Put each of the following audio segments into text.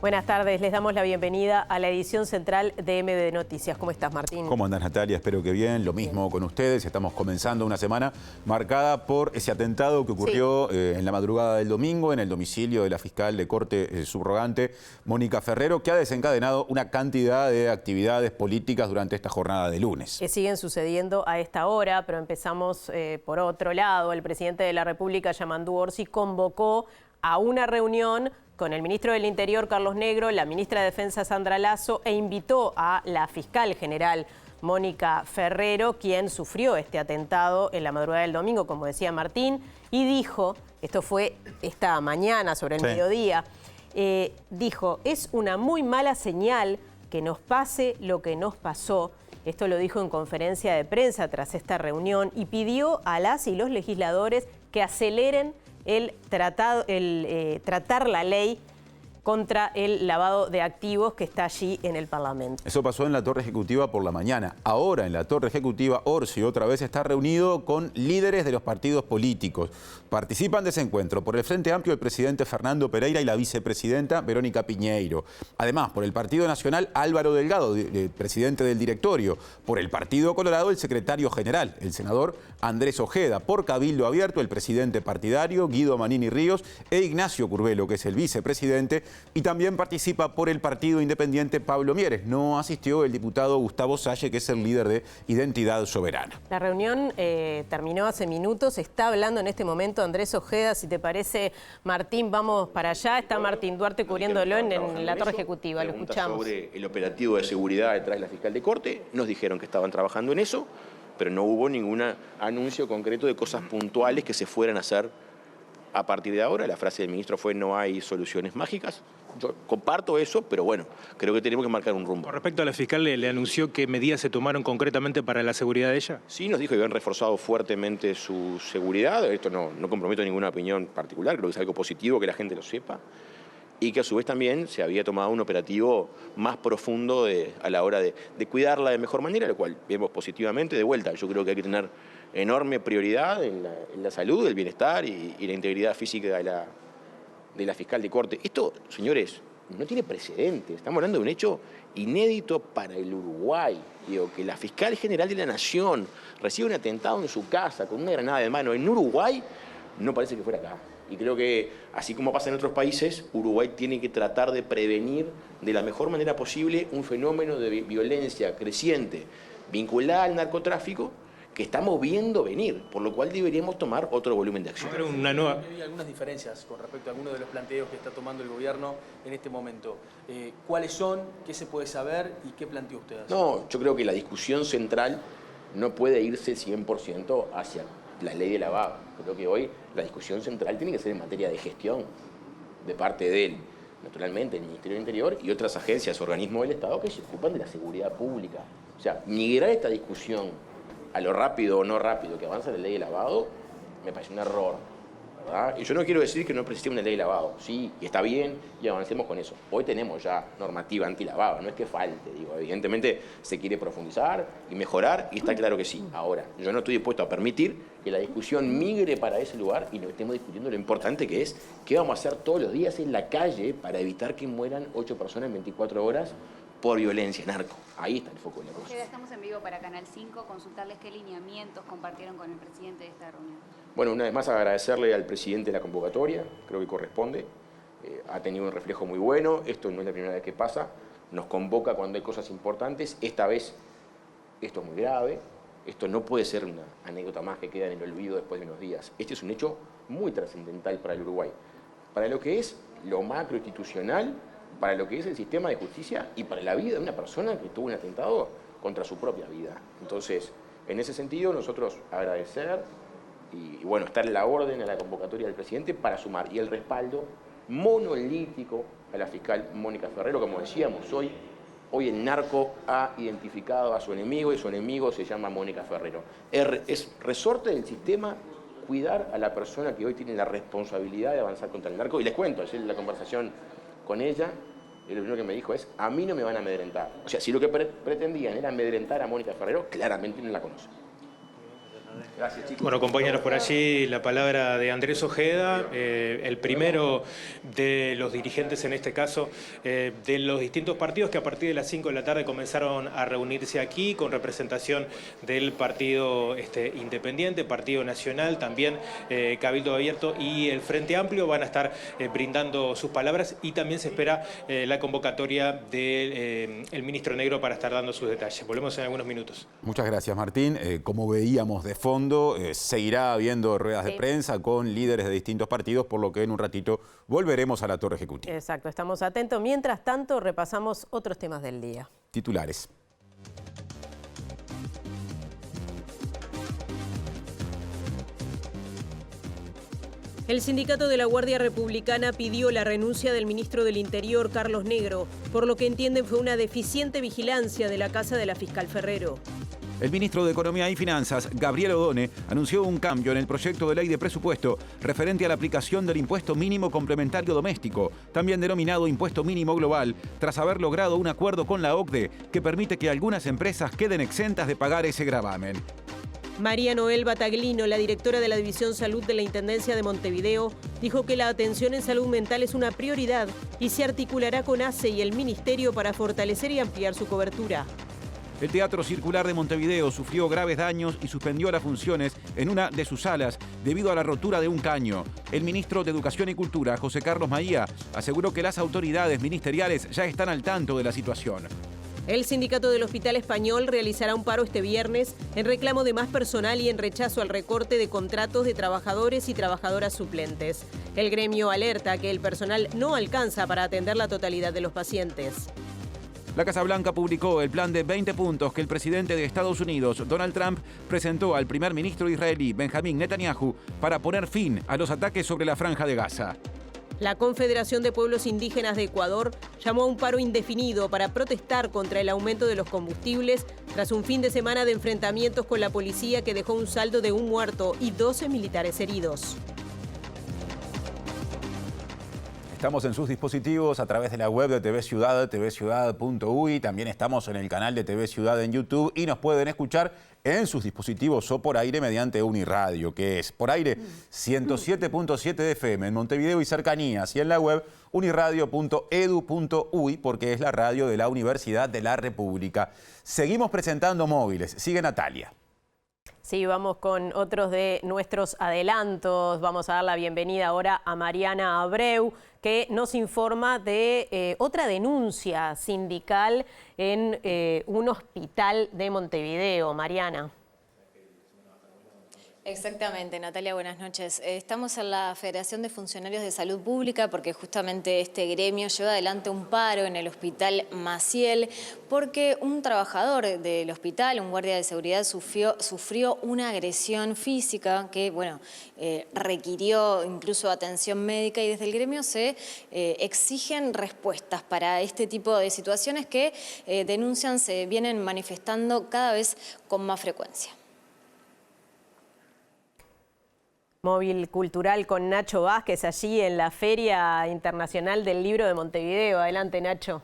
Buenas tardes, les damos la bienvenida a la edición central de MD Noticias. ¿Cómo estás, Martín? ¿Cómo andás, Natalia? Espero que bien. Lo mismo con ustedes. Estamos comenzando una semana marcada por ese atentado que ocurrió en la madrugada del domingo en el domicilio de la fiscal de corte subrogante, Mónica Ferrero, que ha desencadenado una cantidad de actividades políticas durante esta jornada de lunes. Que siguen sucediendo a esta hora, pero empezamos por otro lado. El presidente de la República, Yamandu Orsi, convocó a una reunión con el ministro del Interior, Carlos Negro, la ministra de Defensa, Sandra Lasso, e invitó a la fiscal general, Mónica Ferrero, quien sufrió este atentado en la madrugada del domingo, como decía Martín, y dijo, esto fue esta mañana sobre el mediodía, dijo, es una muy mala señal que nos pase lo que nos pasó. Esto lo dijo en conferencia de prensa tras esta reunión y pidió a las y los legisladores que aceleren tratar la ley contra el lavado de activos que está allí en el Parlamento. Eso pasó en la Torre Ejecutiva por la mañana. Ahora en la Torre Ejecutiva, Orsi otra vez está reunido con líderes de los partidos políticos. Participan de ese encuentro por el Frente Amplio el presidente Fernando Pereira y la vicepresidenta Verónica Piñeiro. Además, por el Partido Nacional, Álvaro Delgado, presidente del directorio. Por el Partido Colorado, el secretario general, el senador Andrés Ojeda. Por Cabildo Abierto, el presidente partidario, Guido Manini Ríos, e Ignacio Curvelo, que es el vicepresidente. Y también participa por el Partido Independiente Pablo Mieres. No asistió el diputado Gustavo Salle, que es el líder de Identidad Soberana. La reunión terminó hace minutos. Está hablando en este momento Andrés Ojeda. Si te parece, Martín, vamos para allá. Está Martín Duarte cubriéndolo en la Torre Ejecutiva. Lo escuchamos. Sobre el operativo de seguridad detrás de la fiscal de corte. Nos dijeron que estaban trabajando en eso, pero no hubo ningún anuncio concreto de cosas puntuales que se fueran a hacer a partir de ahora. La frase del ministro fue: no hay soluciones mágicas. Yo comparto eso, pero bueno, creo que tenemos que marcar un rumbo. Con respecto a la fiscal, ¿le anunció qué medidas se tomaron concretamente para la seguridad de ella? Sí, nos dijo que habían reforzado fuertemente su seguridad. Esto no comprometo ninguna opinión particular, creo que es algo positivo que la gente lo sepa. Y que a su vez también se había tomado un operativo más profundo a la hora de cuidarla de mejor manera, lo cual vemos positivamente. De vuelta, yo creo que hay que tener enorme prioridad en la salud, el bienestar y la integridad física de la fiscal de corte. Esto, señores, no tiene precedentes. Estamos hablando de un hecho inédito para el Uruguay. Digo, que la fiscal general de la Nación reciba un atentado en su casa con una granada de mano en Uruguay, no parece que fuera acá. Y creo que, así como pasa en otros países, Uruguay tiene que tratar de prevenir de la mejor manera posible un fenómeno de violencia creciente vinculada al narcotráfico que estamos viendo venir, por lo cual deberíamos tomar otro volumen de acción. Hay algunas diferencias con respecto a algunos de los planteos que está tomando el gobierno en este momento. ¿Cuáles son? ¿Qué se puede saber? ¿Y qué planteó usted? No, yo creo que la discusión central no puede irse 100% hacia la ley de lavado. Creo que hoy la discusión central tiene que ser en materia de gestión de parte de él, naturalmente el Ministerio del Interior y otras agencias, organismos del Estado que se ocupan de la seguridad pública. O sea, migrar esta discusión a lo rápido o no rápido que avanza la ley de lavado me parece un error, ¿verdad? Y yo no quiero decir que no existe una ley de lavado, sí, y está bien, y avancemos con eso. Hoy tenemos ya normativa antilavado, no es que falte, digo, evidentemente se quiere profundizar y mejorar, y está claro que sí. Ahora, yo no estoy dispuesto a permitir que la discusión migre para ese lugar y no estemos discutiendo lo importante que es qué vamos a hacer todos los días en la calle para evitar que mueran 8 personas en 24 horas por violencia narco. Ahí está el foco de la cosa. Estamos en vivo para Canal 5, consultarles qué lineamientos compartieron con el presidente de esta reunión. Bueno, una vez más agradecerle al presidente la convocatoria, creo que corresponde. Ha tenido un reflejo muy bueno, esto no es la primera vez que pasa, nos convoca cuando hay cosas importantes. Esta vez esto es muy grave, esto no puede ser una anécdota más que queda en el olvido después de unos días. Este es un hecho muy trascendental para el Uruguay, para lo que es lo macroinstitucional, para lo que es el sistema de justicia y para la vida de una persona que tuvo un atentado contra su propia vida. Entonces, en ese sentido, nosotros agradecer y bueno, estar en la orden a la convocatoria del presidente para sumar y el respaldo monolítico a la fiscal Mónica Ferrero. Como decíamos, hoy el narco ha identificado a su enemigo y su enemigo se llama Mónica Ferrero. Es resorte del sistema cuidar a la persona que hoy tiene la responsabilidad de avanzar contra el narco. Y les cuento, ayer en la conversación con ella, lo primero que me dijo es: a mí no me van a amedrentar. O sea, si lo que pretendían era amedrentar a Mónica Ferrero, claramente no la conocen. Gracias, chicos. Bueno, compañeros, por allí la palabra de Andrés Ojeda, el primero de los dirigentes, en este caso, de los distintos partidos que a partir de las 5 de la tarde comenzaron a reunirse aquí con representación del Partido Independiente, Partido Nacional, también Cabildo Abierto y el Frente Amplio van a estar brindando sus palabras y también se espera la convocatoria del ministro Negro para estar dando sus detalles. Volvemos en algunos minutos. Muchas gracias, Martín. Como veíamos de fondo, seguirá habiendo ruedas de prensa con líderes de distintos partidos, por lo que en un ratito volveremos a la Torre Ejecutiva. Exacto, estamos atentos. Mientras tanto, repasamos otros temas del día. Titulares. El sindicato de la Guardia Republicana pidió la renuncia del ministro del Interior, Carlos Negro, por lo que entienden fue una deficiente vigilancia de la casa de la fiscal Ferrero. El ministro de Economía y Finanzas, Gabriel Odone, anunció un cambio en el proyecto de ley de presupuesto referente a la aplicación del impuesto mínimo complementario doméstico, también denominado impuesto mínimo global, tras haber logrado un acuerdo con la OCDE que permite que algunas empresas queden exentas de pagar ese gravamen. María Noel Bataglino, la directora de la División Salud de la Intendencia de Montevideo, dijo que la atención en salud mental es una prioridad y se articulará con ACE y el Ministerio para fortalecer y ampliar su cobertura. El Teatro Circular de Montevideo sufrió graves daños y suspendió las funciones en una de sus salas debido a la rotura de un caño. El ministro de Educación y Cultura, José Carlos Maía, aseguró que las autoridades ministeriales ya están al tanto de la situación. El sindicato del Hospital Español realizará un paro este viernes en reclamo de más personal y en rechazo al recorte de contratos de trabajadores y trabajadoras suplentes. El gremio alerta que el personal no alcanza para atender la totalidad de los pacientes. La Casa Blanca publicó el plan de 20 puntos que el presidente de Estados Unidos, Donald Trump, presentó al primer ministro israelí, Benjamín Netanyahu, para poner fin a los ataques sobre la Franja de Gaza. La Confederación de Pueblos Indígenas de Ecuador llamó a un paro indefinido para protestar contra el aumento de los combustibles tras un fin de semana de enfrentamientos con la policía que dejó un saldo de 1 muerto y 12 militares heridos. Estamos en sus dispositivos a través de la web de TV Ciudad, tvciudad.uy. También estamos en el canal de TV Ciudad en YouTube y nos pueden escuchar en sus dispositivos o por aire mediante Uniradio, que es por aire 107.7 de FM en Montevideo y cercanías, y en la web uniradio.edu.uy, porque es la radio de la Universidad de la República. Seguimos presentando móviles. Sigue Natalia. Sí, vamos con otros de nuestros adelantos. Vamos a dar la bienvenida ahora a Mariana Abreu, que nos informa de otra denuncia sindical en un hospital de Montevideo. Mariana. Exactamente, Natalia, buenas noches. Estamos en la Federación de Funcionarios de Salud Pública porque justamente este gremio lleva adelante un paro en el Hospital Maciel porque un trabajador del hospital, un guardia de seguridad, sufrió una agresión física que, bueno, requirió incluso atención médica, y desde el gremio se exigen respuestas para este tipo de situaciones que denuncian se vienen manifestando cada vez con más frecuencia. Móvil cultural con Nacho Vázquez allí en la Feria Internacional del Libro de Montevideo. Adelante, Nacho.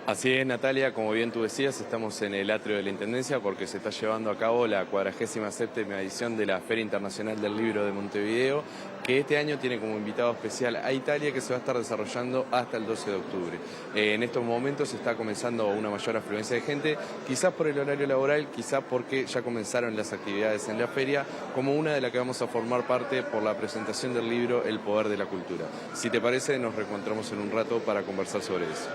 Así es, Natalia, como bien tú decías, estamos en el atrio de la Intendencia porque se está llevando a cabo la 47ª edición de la Feria Internacional del Libro de Montevideo, que este año tiene como invitado especial a Italia, que se va a estar desarrollando hasta el 12 de octubre. En estos momentos está comenzando una mayor afluencia de gente, quizás por el horario laboral, quizás porque ya comenzaron las actividades en la feria, como una de las que vamos a formar parte por la presentación del libro El Poder de la Cultura. Si te parece, nos reencontramos en un rato para conversar sobre eso.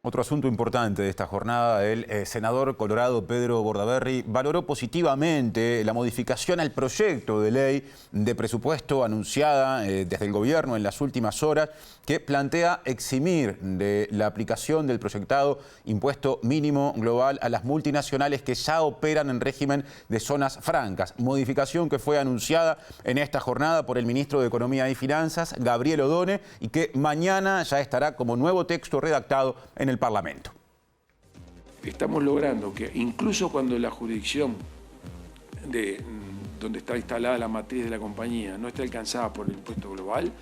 Otro asunto importante de esta jornada, el senador colorado Pedro Bordaberry valoró positivamente la modificación al proyecto de ley de presupuesto anunciada desde el gobierno en las últimas horas, que plantea eximir de la aplicación del proyectado impuesto mínimo global a las multinacionales que ya operan en régimen de zonas francas. Modificación que fue anunciada en esta jornada por el ministro de Economía y Finanzas, Gabriel Odone, y que mañana ya estará como nuevo texto redactado en el Parlamento. Estamos logrando que incluso cuando la jurisdicción donde está instalada la matriz de la compañía no esté alcanzada por el impuesto global,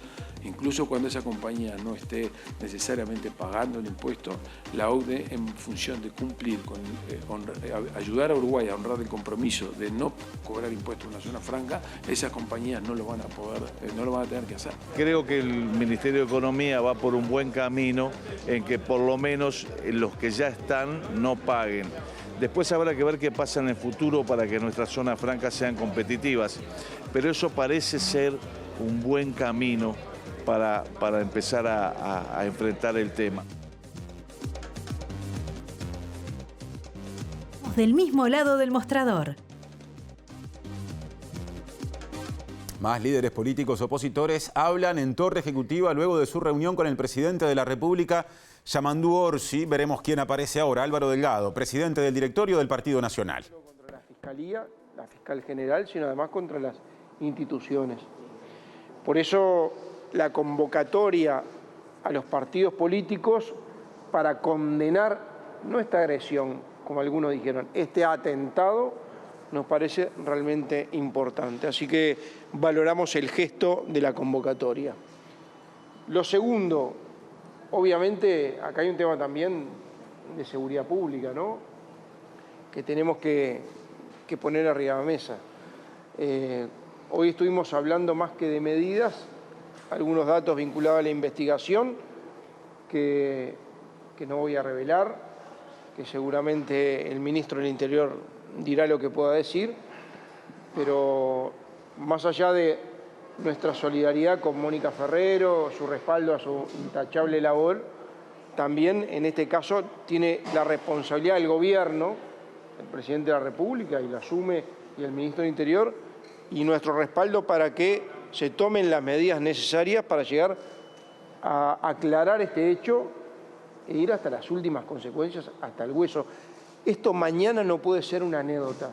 incluso cuando esa compañía no esté necesariamente pagando el impuesto, la OCDE, en función de cumplir con ayudar a Uruguay a honrar el compromiso de no cobrar impuestos en una zona franca, esas compañías no lo van a poder, no lo van a tener que hacer. Creo que el Ministerio de Economía va por un buen camino en que por lo menos los que ya están no paguen. Después habrá que ver qué pasa en el futuro para que nuestras zonas francas sean competitivas, pero eso parece ser un buen camino para empezar a enfrentar el tema. Del mismo lado del mostrador. Más líderes políticos opositores hablan en Torre Ejecutiva luego de su reunión con el presidente de la República, Yamandu Orsi. Veremos quién aparece ahora. Álvaro Delgado, presidente del directorio del Partido Nacional. No contra la Fiscalía, la fiscal general, sino además contra las instituciones. Por eso la convocatoria a los partidos políticos para condenar no esta agresión, como algunos dijeron, este atentado, nos parece realmente importante. Así que valoramos el gesto de la convocatoria. Lo segundo, obviamente, acá hay un tema también de seguridad pública, ¿no? Que tenemos que poner arriba de la mesa. Hoy estuvimos hablando más que de medidas, algunos datos vinculados a la investigación que no voy a revelar, que seguramente el ministro del Interior dirá lo que pueda decir, pero más allá de nuestra solidaridad con Mónica Ferrero, su respaldo a su intachable labor, también en este caso tiene la responsabilidad del gobierno, el presidente de la República, y la asume, y el ministro del Interior, y nuestro respaldo para que se tomen las medidas necesarias para llegar a aclarar este hecho e ir hasta las últimas consecuencias, hasta el hueso. Esto mañana no puede ser una anécdota.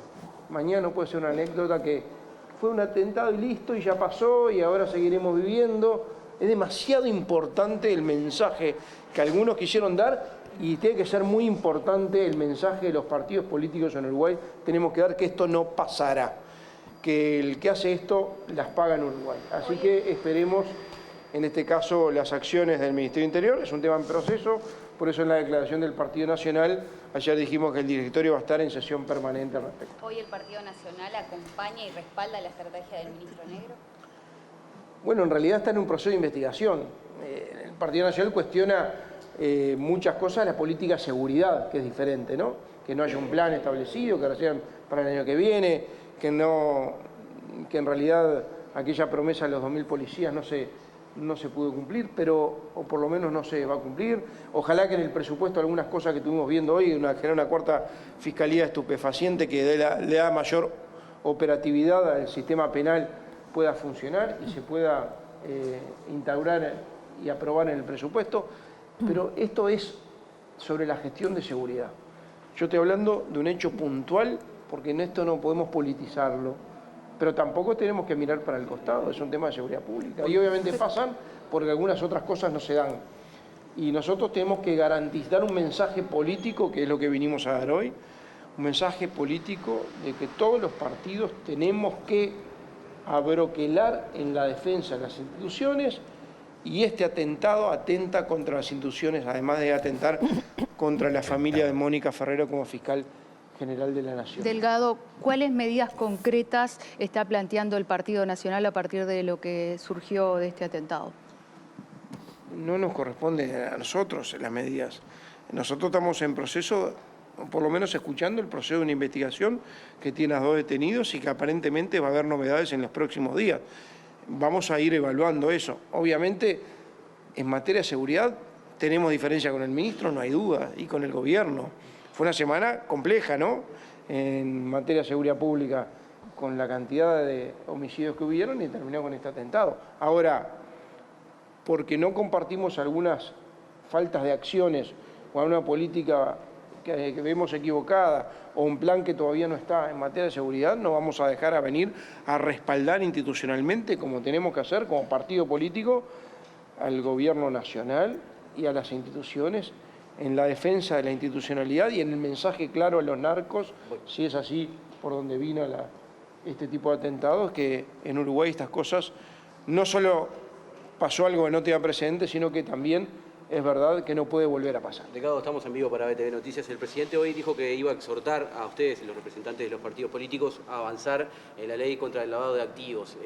Mañana no puede ser una anécdota que fue un atentado y listo, y ya pasó, y ahora seguiremos viviendo. Es demasiado importante el mensaje que algunos quisieron dar, y tiene que ser muy importante el mensaje de los partidos políticos en Uruguay. Tenemos que dar que esto no pasará, que el que hace esto las paga en Uruguay. Así que esperemos, en este caso, las acciones del Ministerio del Interior. Es un tema en proceso, por eso en la declaración del Partido Nacional ayer dijimos que el directorio va a estar en sesión permanente al respecto. ¿Hoy el Partido Nacional acompaña y respalda la estrategia del ministro Negro? Bueno, en realidad está en un proceso de investigación. El Partido Nacional cuestiona muchas cosas de la política de seguridad, que es diferente, ¿no? Que no haya un plan establecido, que recién para el año que viene, que en realidad aquella promesa de los 2.000 policías no se pudo cumplir, pero o por lo menos no se va a cumplir. Ojalá que en el presupuesto algunas cosas que estuvimos viendo hoy, generar una cuarta fiscalía estupefaciente que le da mayor operatividad al sistema penal, pueda funcionar y se pueda instaurar y aprobar en el presupuesto. Pero esto es sobre la gestión de seguridad. Yo estoy hablando de un hecho puntual, porque en esto no podemos politizarlo, pero tampoco tenemos que mirar para el costado, es un tema de seguridad pública. Y obviamente pasan porque algunas otras cosas no se dan. Y nosotros tenemos que garantizar un mensaje político, que es lo que vinimos a dar hoy, un mensaje político de que todos los partidos tenemos que abroquelar en la defensa de las instituciones, y este atentado atenta contra las instituciones, además de atentar contra la familia de Mónica Ferrero como fiscal general de la Nación. Delgado, ¿cuáles medidas concretas está planteando el Partido Nacional a partir de lo que surgió de este atentado? No nos corresponde a nosotros las medidas. Nosotros estamos en proceso, por lo menos escuchando el proceso de una investigación que tiene a 2 detenidos y que aparentemente va a haber novedades en los próximos días. Vamos a ir evaluando eso. Obviamente, en materia de seguridad tenemos diferencia con el ministro, no hay duda, y con el gobierno. Fue una semana compleja, ¿no?, en materia de seguridad pública, con la cantidad de homicidios que hubieron, y terminó con este atentado. Ahora, porque no compartimos algunas faltas de acciones o alguna política que vemos equivocada o un plan que todavía no está en materia de seguridad, no vamos a dejar a venir a respaldar institucionalmente, como tenemos que hacer como partido político, al gobierno nacional y a las instituciones en la defensa de la institucionalidad y en el mensaje claro a los narcos, si es así por donde vino este tipo de atentados, que en Uruguay estas cosas no solo pasó algo que no tenía precedente, sino que también es verdad que no puede volver a pasar. Delegado, estamos en vivo para BTV Noticias. El presidente hoy dijo que iba a exhortar a ustedes, los representantes de los partidos políticos, a avanzar en la ley contra el lavado de activos.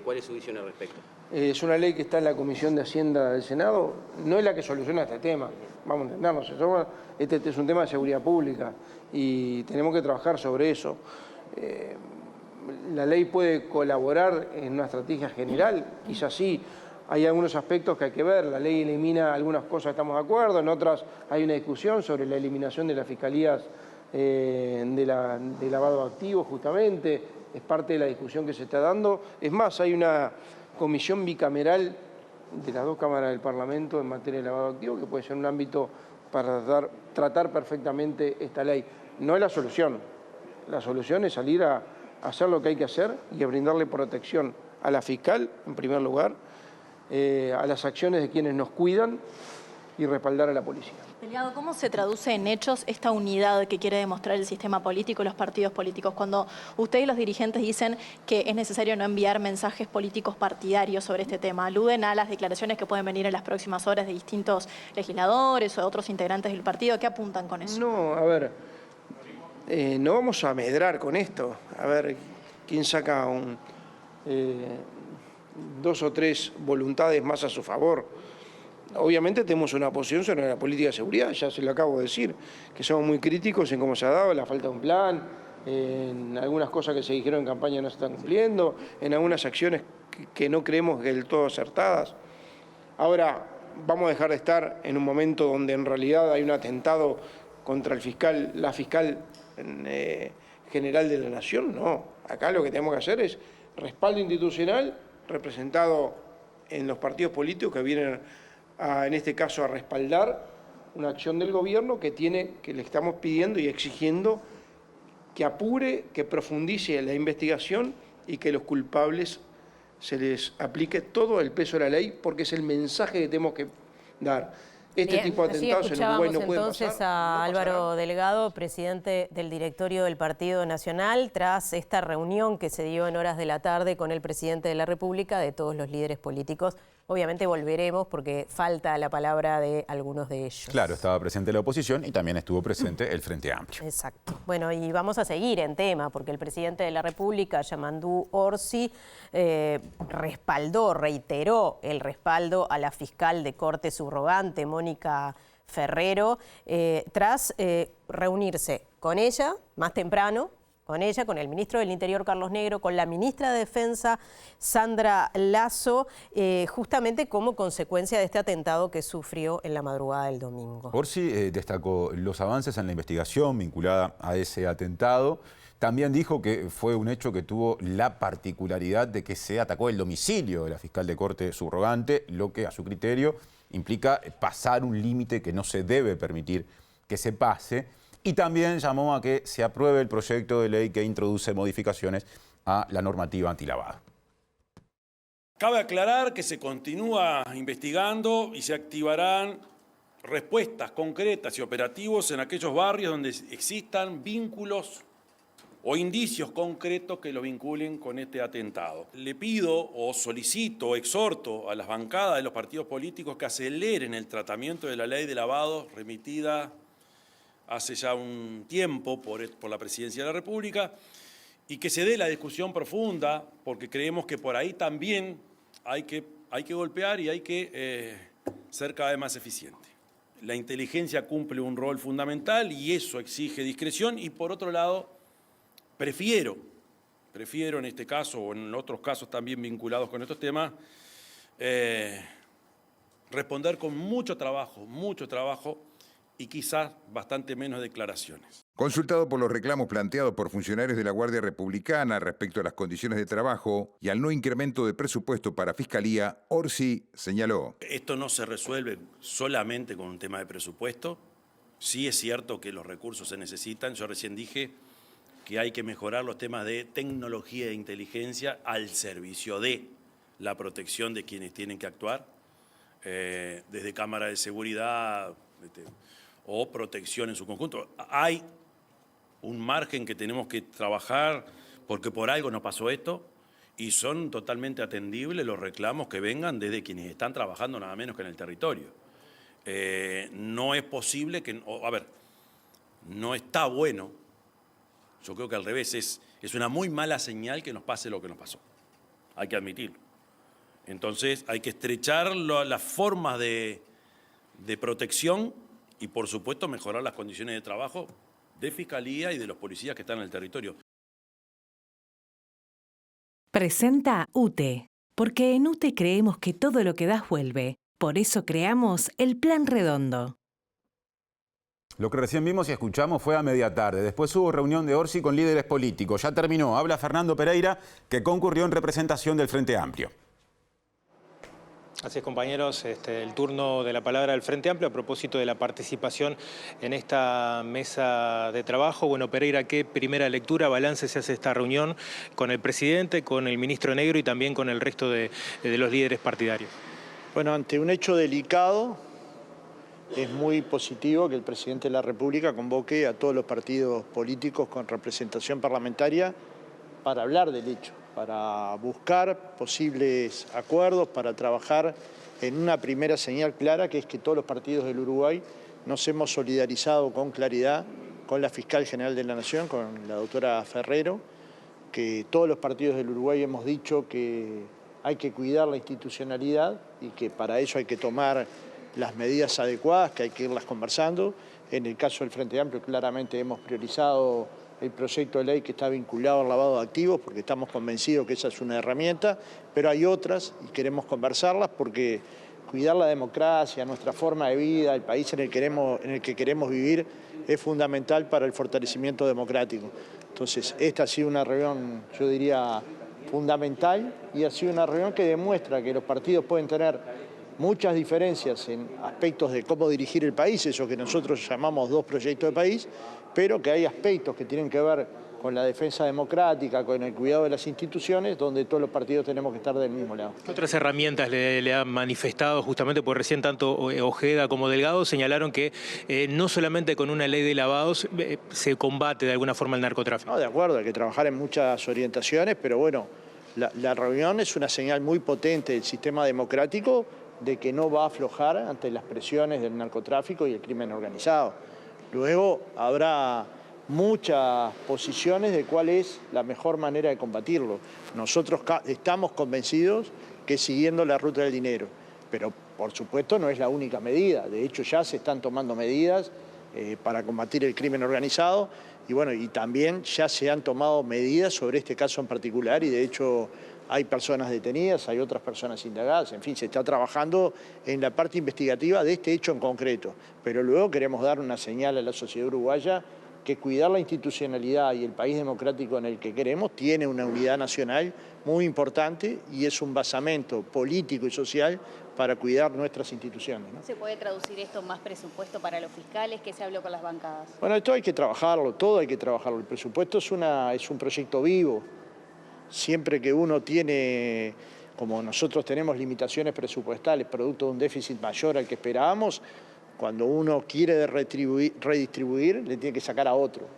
¿Cuál es su visión al respecto? Es una ley que está en la Comisión de Hacienda del Senado, no es la que soluciona este tema, vamos a entendernos, este es un tema de seguridad pública y tenemos que trabajar sobre eso. La ley puede colaborar en una estrategia general, quizás sí. Hay algunos aspectos que hay que ver, la ley elimina algunas cosas, estamos de acuerdo, en otras hay una discusión sobre la eliminación de las fiscalías de lavado de activos, justamente, es parte de la discusión que se está dando. Es más, hay una comisión bicameral de las dos cámaras del Parlamento en materia de lavado de activos, que puede ser un ámbito para tratar perfectamente esta ley. No es la solución es salir a hacer lo que hay que hacer y a brindarle protección a la fiscal, en primer lugar, a las acciones de quienes nos cuidan y respaldar a la policía. Delegado, ¿cómo se traduce en hechos esta unidad que quiere demostrar el sistema político y los partidos políticos? Cuando usted y los dirigentes dicen que es necesario no enviar mensajes políticos partidarios sobre este tema, ¿aluden a las declaraciones que pueden venir en las próximas horas de distintos legisladores o de otros integrantes del partido? ¿Qué apuntan con eso? No, a ver, no vamos a medrar con esto. A ver, quién saca dos o tres voluntades más a su favor. Obviamente tenemos una posición sobre la política de seguridad, ya se lo acabo de decir, que somos muy críticos en cómo se ha dado, la falta de un plan, en algunas cosas que se dijeron en campaña no se están cumpliendo, en algunas acciones que no creemos del todo acertadas. Ahora, ¿vamos a dejar de estar en un momento donde en realidad hay un atentado contra la fiscal general de la Nación? No, acá lo que tenemos que hacer es respaldo institucional representado en los partidos políticos que vienen en este caso a respaldar una acción del gobierno que le estamos pidiendo y exigiendo que apure, que profundice la investigación y que los culpables se les aplique todo el peso de la ley, porque es el mensaje que tenemos que dar. Este tipo de atentados en Uruguay no pueden pasar. Entonces a Álvaro Delgado, presidente del directorio del Partido Nacional, tras esta reunión que se dio en horas de la tarde con el presidente de la República, de todos los líderes políticos. Obviamente volveremos porque falta la palabra de algunos de ellos. Claro, estaba presente la oposición y también estuvo presente el Frente Amplio. Exacto. Bueno, y vamos a seguir en tema porque el presidente de la República, Yamandu Orsi, reiteró el respaldo a la fiscal de corte subrogante, Mónica Ferrero, tras reunirse con ella más temprano, con el ministro del Interior, Carlos Negro, con la ministra de Defensa, Sandra Lasso, justamente como consecuencia de este atentado que sufrió en la madrugada del domingo. Orsi destacó los avances en la investigación vinculada a ese atentado. También dijo que fue un hecho que tuvo la particularidad de que se atacó el domicilio de la fiscal de corte subrogante, lo que a su criterio implica pasar un límite que no se debe permitir que se pase. Y también llamó a que se apruebe el proyecto de ley que introduce modificaciones a la normativa antilavado. Cabe aclarar que se continúa investigando y se activarán respuestas concretas y operativos en aquellos barrios donde existan vínculos o indicios concretos que lo vinculen con este atentado. Le pido o solicito o exhorto a las bancadas de los partidos políticos que aceleren el tratamiento de la ley de lavado remitida hace ya un tiempo por la Presidencia de la República y que se dé la discusión profunda, porque creemos que por ahí también hay que golpear y hay que ser cada vez más eficiente. La inteligencia cumple un rol fundamental y eso exige discreción y por otro lado prefiero en este caso o en otros casos también vinculados con estos temas responder con mucho trabajo y quizás bastante menos declaraciones. Consultado por los reclamos planteados por funcionarios de la Guardia Republicana respecto a las condiciones de trabajo y al no incremento de presupuesto para Fiscalía, Orsi señaló: Esto no se resuelve solamente con un tema de presupuesto. Sí es cierto que los recursos se necesitan. Yo recién dije que hay que mejorar los temas de tecnología e inteligencia al servicio de la protección de quienes tienen que actuar, desde cámaras de seguridad o protección en su conjunto. Hay un margen que tenemos que trabajar porque por algo nos pasó esto y son totalmente atendibles los reclamos que vengan desde quienes están trabajando nada menos que en el territorio. No es posible que... A ver, no está bueno, yo creo que al revés, es una muy mala señal que nos pase lo que nos pasó. Hay que admitirlo. Entonces hay que estrechar las formas de protección y, por supuesto, mejorar las condiciones de trabajo de Fiscalía y de los policías que están en el territorio. Presenta UTE, porque en UTE creemos que todo lo que das vuelve. Por eso creamos el Plan Redondo. Lo que recién vimos y escuchamos fue a media tarde. Después hubo reunión de Orsi con líderes políticos. Ya terminó. Habla Fernando Pereira, que concurrió en representación del Frente Amplio. Así es, compañeros, el turno de la palabra del Frente Amplio a propósito de la participación en esta mesa de trabajo. Bueno, Pereira, ¿qué primera lectura, balance se hace esta reunión con el presidente, con el ministro Negro y también con el resto de los líderes partidarios? Bueno, ante un hecho delicado, es muy positivo que el presidente de la República convoque a todos los partidos políticos con representación parlamentaria para hablar del hecho, para buscar posibles acuerdos, para trabajar en una primera señal clara, que es que todos los partidos del Uruguay nos hemos solidarizado con claridad con la Fiscal General de la Nación, con la doctora Ferrero, que todos los partidos del Uruguay hemos dicho que hay que cuidar la institucionalidad y que para eso hay que tomar las medidas adecuadas, que hay que irlas conversando. En el caso del Frente Amplio, claramente hemos priorizado el proyecto de ley que está vinculado al lavado de activos, porque estamos convencidos que esa es una herramienta, pero hay otras y queremos conversarlas porque cuidar la democracia, nuestra forma de vida, el país en el que queremos vivir, es fundamental para el fortalecimiento democrático. Entonces, esta ha sido una reunión, yo diría, fundamental, y ha sido una reunión que demuestra que los partidos pueden tener muchas diferencias en aspectos de cómo dirigir el país, eso que nosotros llamamos dos proyectos de país, pero que hay aspectos que tienen que ver con la defensa democrática, con el cuidado de las instituciones, donde todos los partidos tenemos que estar del mismo lado. ¿Qué otras herramientas le han manifestado justamente? Porque recién tanto Ojeda como Delgado señalaron que no solamente con una ley de lavados se combate de alguna forma el narcotráfico. No, de acuerdo, hay que trabajar en muchas orientaciones, pero bueno, la reunión es una señal muy potente del sistema democrático de que no va a aflojar ante las presiones del narcotráfico y el crimen organizado. Luego habrá muchas posiciones de cuál es la mejor manera de combatirlo. Nosotros estamos convencidos que siguiendo la ruta del dinero, pero por supuesto no es la única medida. De hecho ya se están tomando medidas para combatir el crimen organizado y bueno, y también ya se han tomado medidas sobre este caso en particular y de hecho hay personas detenidas, hay otras personas indagadas, en fin, se está trabajando en la parte investigativa de este hecho en concreto. Pero luego queremos dar una señal a la sociedad uruguaya que cuidar la institucionalidad y el país democrático en el que queremos tiene una unidad nacional muy importante y es un basamento político y social para cuidar nuestras instituciones, ¿no? ¿Se puede traducir esto en más presupuesto para los fiscales? ¿Qué se habló con las bancadas? Bueno, esto hay que trabajarlo, todo hay que trabajarlo. El presupuesto es un proyecto vivo. Siempre que uno tiene, como nosotros tenemos limitaciones presupuestales, producto de un déficit mayor al que esperábamos, cuando uno quiere redistribuir, le tiene que sacar a otro.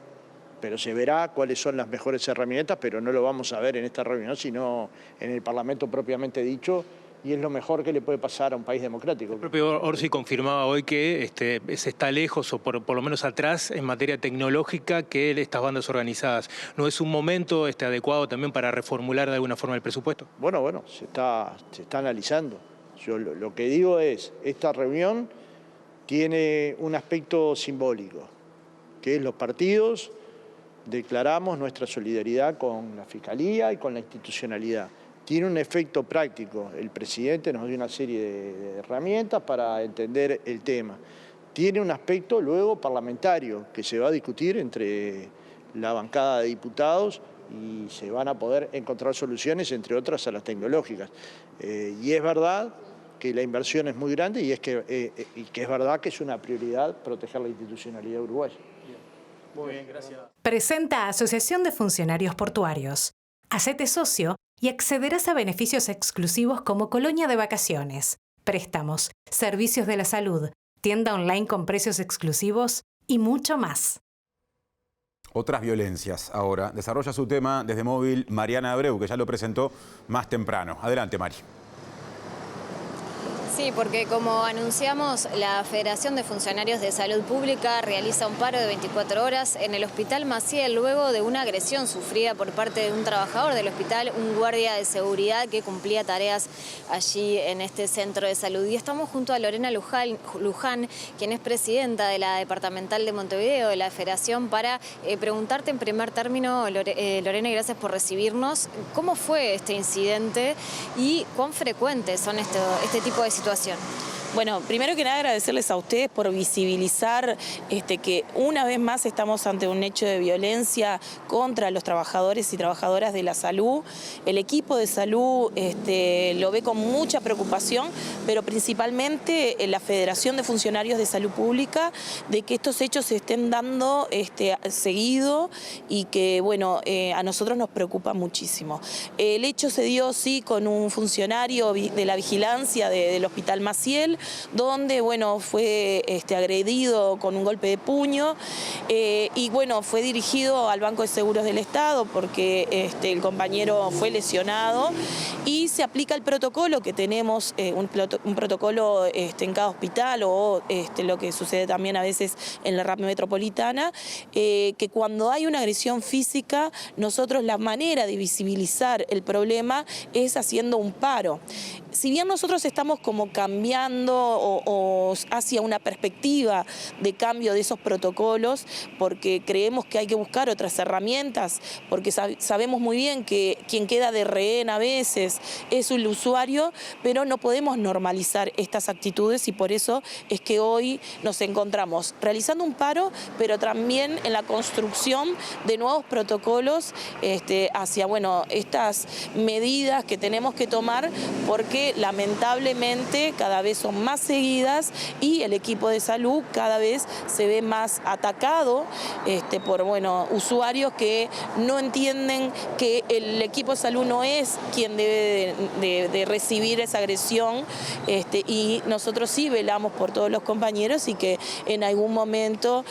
Pero se verá cuáles son las mejores herramientas, pero no lo vamos a ver en esta reunión, sino en el Parlamento propiamente dicho, y es lo mejor que le puede pasar a un país democrático. El propio Orsi confirmaba hoy que se está lejos o por lo menos atrás en materia tecnológica que estas bandas organizadas. ¿No es un momento adecuado también para reformular de alguna forma el presupuesto? Bueno, se está analizando. Yo lo que digo es, esta reunión tiene un aspecto simbólico, que es los partidos declaramos nuestra solidaridad con la Fiscalía y con la institucionalidad. Tiene un efecto práctico. El presidente nos dio una serie de herramientas para entender el tema. Tiene un aspecto luego parlamentario que se va a discutir entre la bancada de diputados y se van a poder encontrar soluciones, entre otras a las tecnológicas. Y es verdad que la inversión es muy grande y que es verdad que es una prioridad proteger la institucionalidad uruguaya. Muy bien, gracias. Presenta Asociación de Funcionarios Portuarios. Hacete socio y accederás a beneficios exclusivos como colonia de vacaciones, préstamos, servicios de la salud, tienda online con precios exclusivos y mucho más. Otras violencias ahora. Desarrolla su tema desde móvil Mariana Abreu, que ya lo presentó más temprano. Adelante, Mari. Sí, porque como anunciamos, la Federación de Funcionarios de Salud Pública realiza un paro de 24 horas en el Hospital Maciel luego de una agresión sufrida por parte de un trabajador del hospital, un guardia de seguridad que cumplía tareas allí en este centro de salud. Y estamos junto a Lorena Luján, quien es presidenta de la Departamental de Montevideo de la Federación, para preguntarte en primer término, Lorena, y gracias por recibirnos, ¿cómo fue este incidente y cuán frecuentes son este tipo de situación? Bueno, primero que nada agradecerles a ustedes por visibilizar que una vez más estamos ante un hecho de violencia contra los trabajadores y trabajadoras de la salud. El equipo de salud lo ve con mucha preocupación, pero principalmente la Federación de Funcionarios de Salud Pública, de que estos hechos se estén dando seguido y que, bueno, a nosotros nos preocupa muchísimo. El hecho se dio, sí, con un funcionario de la vigilancia del Hospital Maciel, donde, bueno, fue agredido con un golpe de puño y, bueno, fue dirigido al Banco de Seguros del Estado porque el compañero fue lesionado y se aplica el protocolo que tenemos, un protocolo en cada hospital o lo que sucede también a veces en la RAP metropolitana, que cuando hay una agresión física, nosotros la manera de visibilizar el problema es haciendo un paro. Si bien nosotros estamos como cambiando o hacia una perspectiva de cambio de esos protocolos, porque creemos que hay que buscar otras herramientas, porque sabemos muy bien que quien queda de rehén a veces es el usuario, pero no podemos normalizar estas actitudes y por eso es que hoy nos encontramos realizando un paro, pero también en la construcción de nuevos protocolos hacia, bueno, estas medidas que tenemos que tomar, porque lamentablemente cada vez son más seguidas y el equipo de salud cada vez se ve más atacado por, bueno, usuarios que no entienden que el equipo de salud no es quien debe de recibir esa agresión y nosotros sí velamos por todos los compañeros y que en algún momento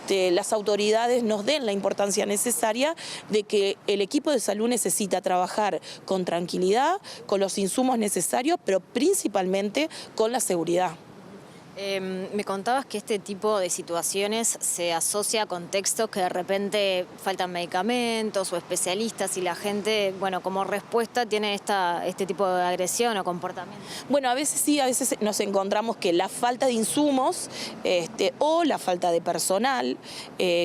las autoridades nos den la importancia necesaria de que el equipo de salud necesita trabajar con tranquilidad, con los insumos necesarios, pero principalmente con la seguridad. Me contabas que este tipo de situaciones se asocia a contextos que de repente faltan medicamentos o especialistas y la gente, bueno, como respuesta tiene este tipo de agresión o comportamiento. Bueno, a veces sí, a veces nos encontramos que la falta de insumos o la falta de personal,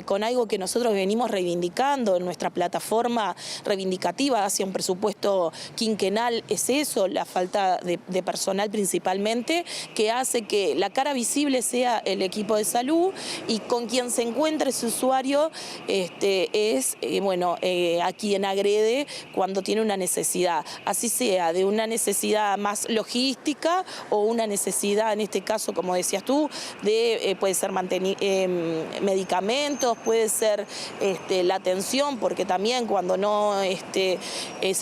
con algo que nosotros venimos reivindicando en nuestra plataforma reivindicativa hacia un presupuesto quinquenal, es eso, la falta de personal principalmente, que hace que la cara visible sea el equipo de salud y con quien se encuentra ese usuario es a quien agrede cuando tiene una necesidad, así sea de una necesidad más logística o una necesidad, en este caso, como decías tú, de puede ser medicamentos, puede ser la atención, porque también cuando no se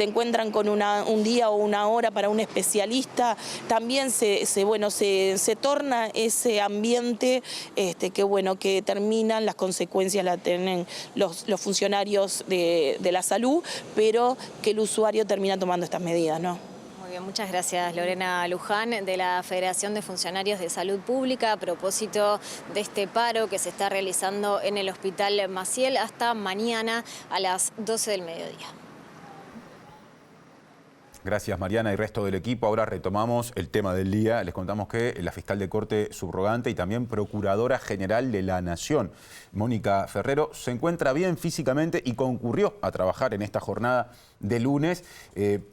encuentran con un día o una hora para un especialista, también se torna ese ambiente que terminan, las consecuencias las tienen los funcionarios de la salud, pero que el usuario termina tomando estas medidas, ¿no? Muy bien, muchas gracias Lorena Luján de la Federación de Funcionarios de Salud Pública a propósito de este paro que se está realizando en el Hospital Maciel hasta mañana a las 12 del mediodía. Gracias, Mariana y resto del equipo. Ahora retomamos el tema del día. Les contamos que la fiscal de corte subrogante y también procuradora general de la Nación, Mónica Ferrero, se encuentra bien físicamente y concurrió a trabajar en esta jornada de lunes,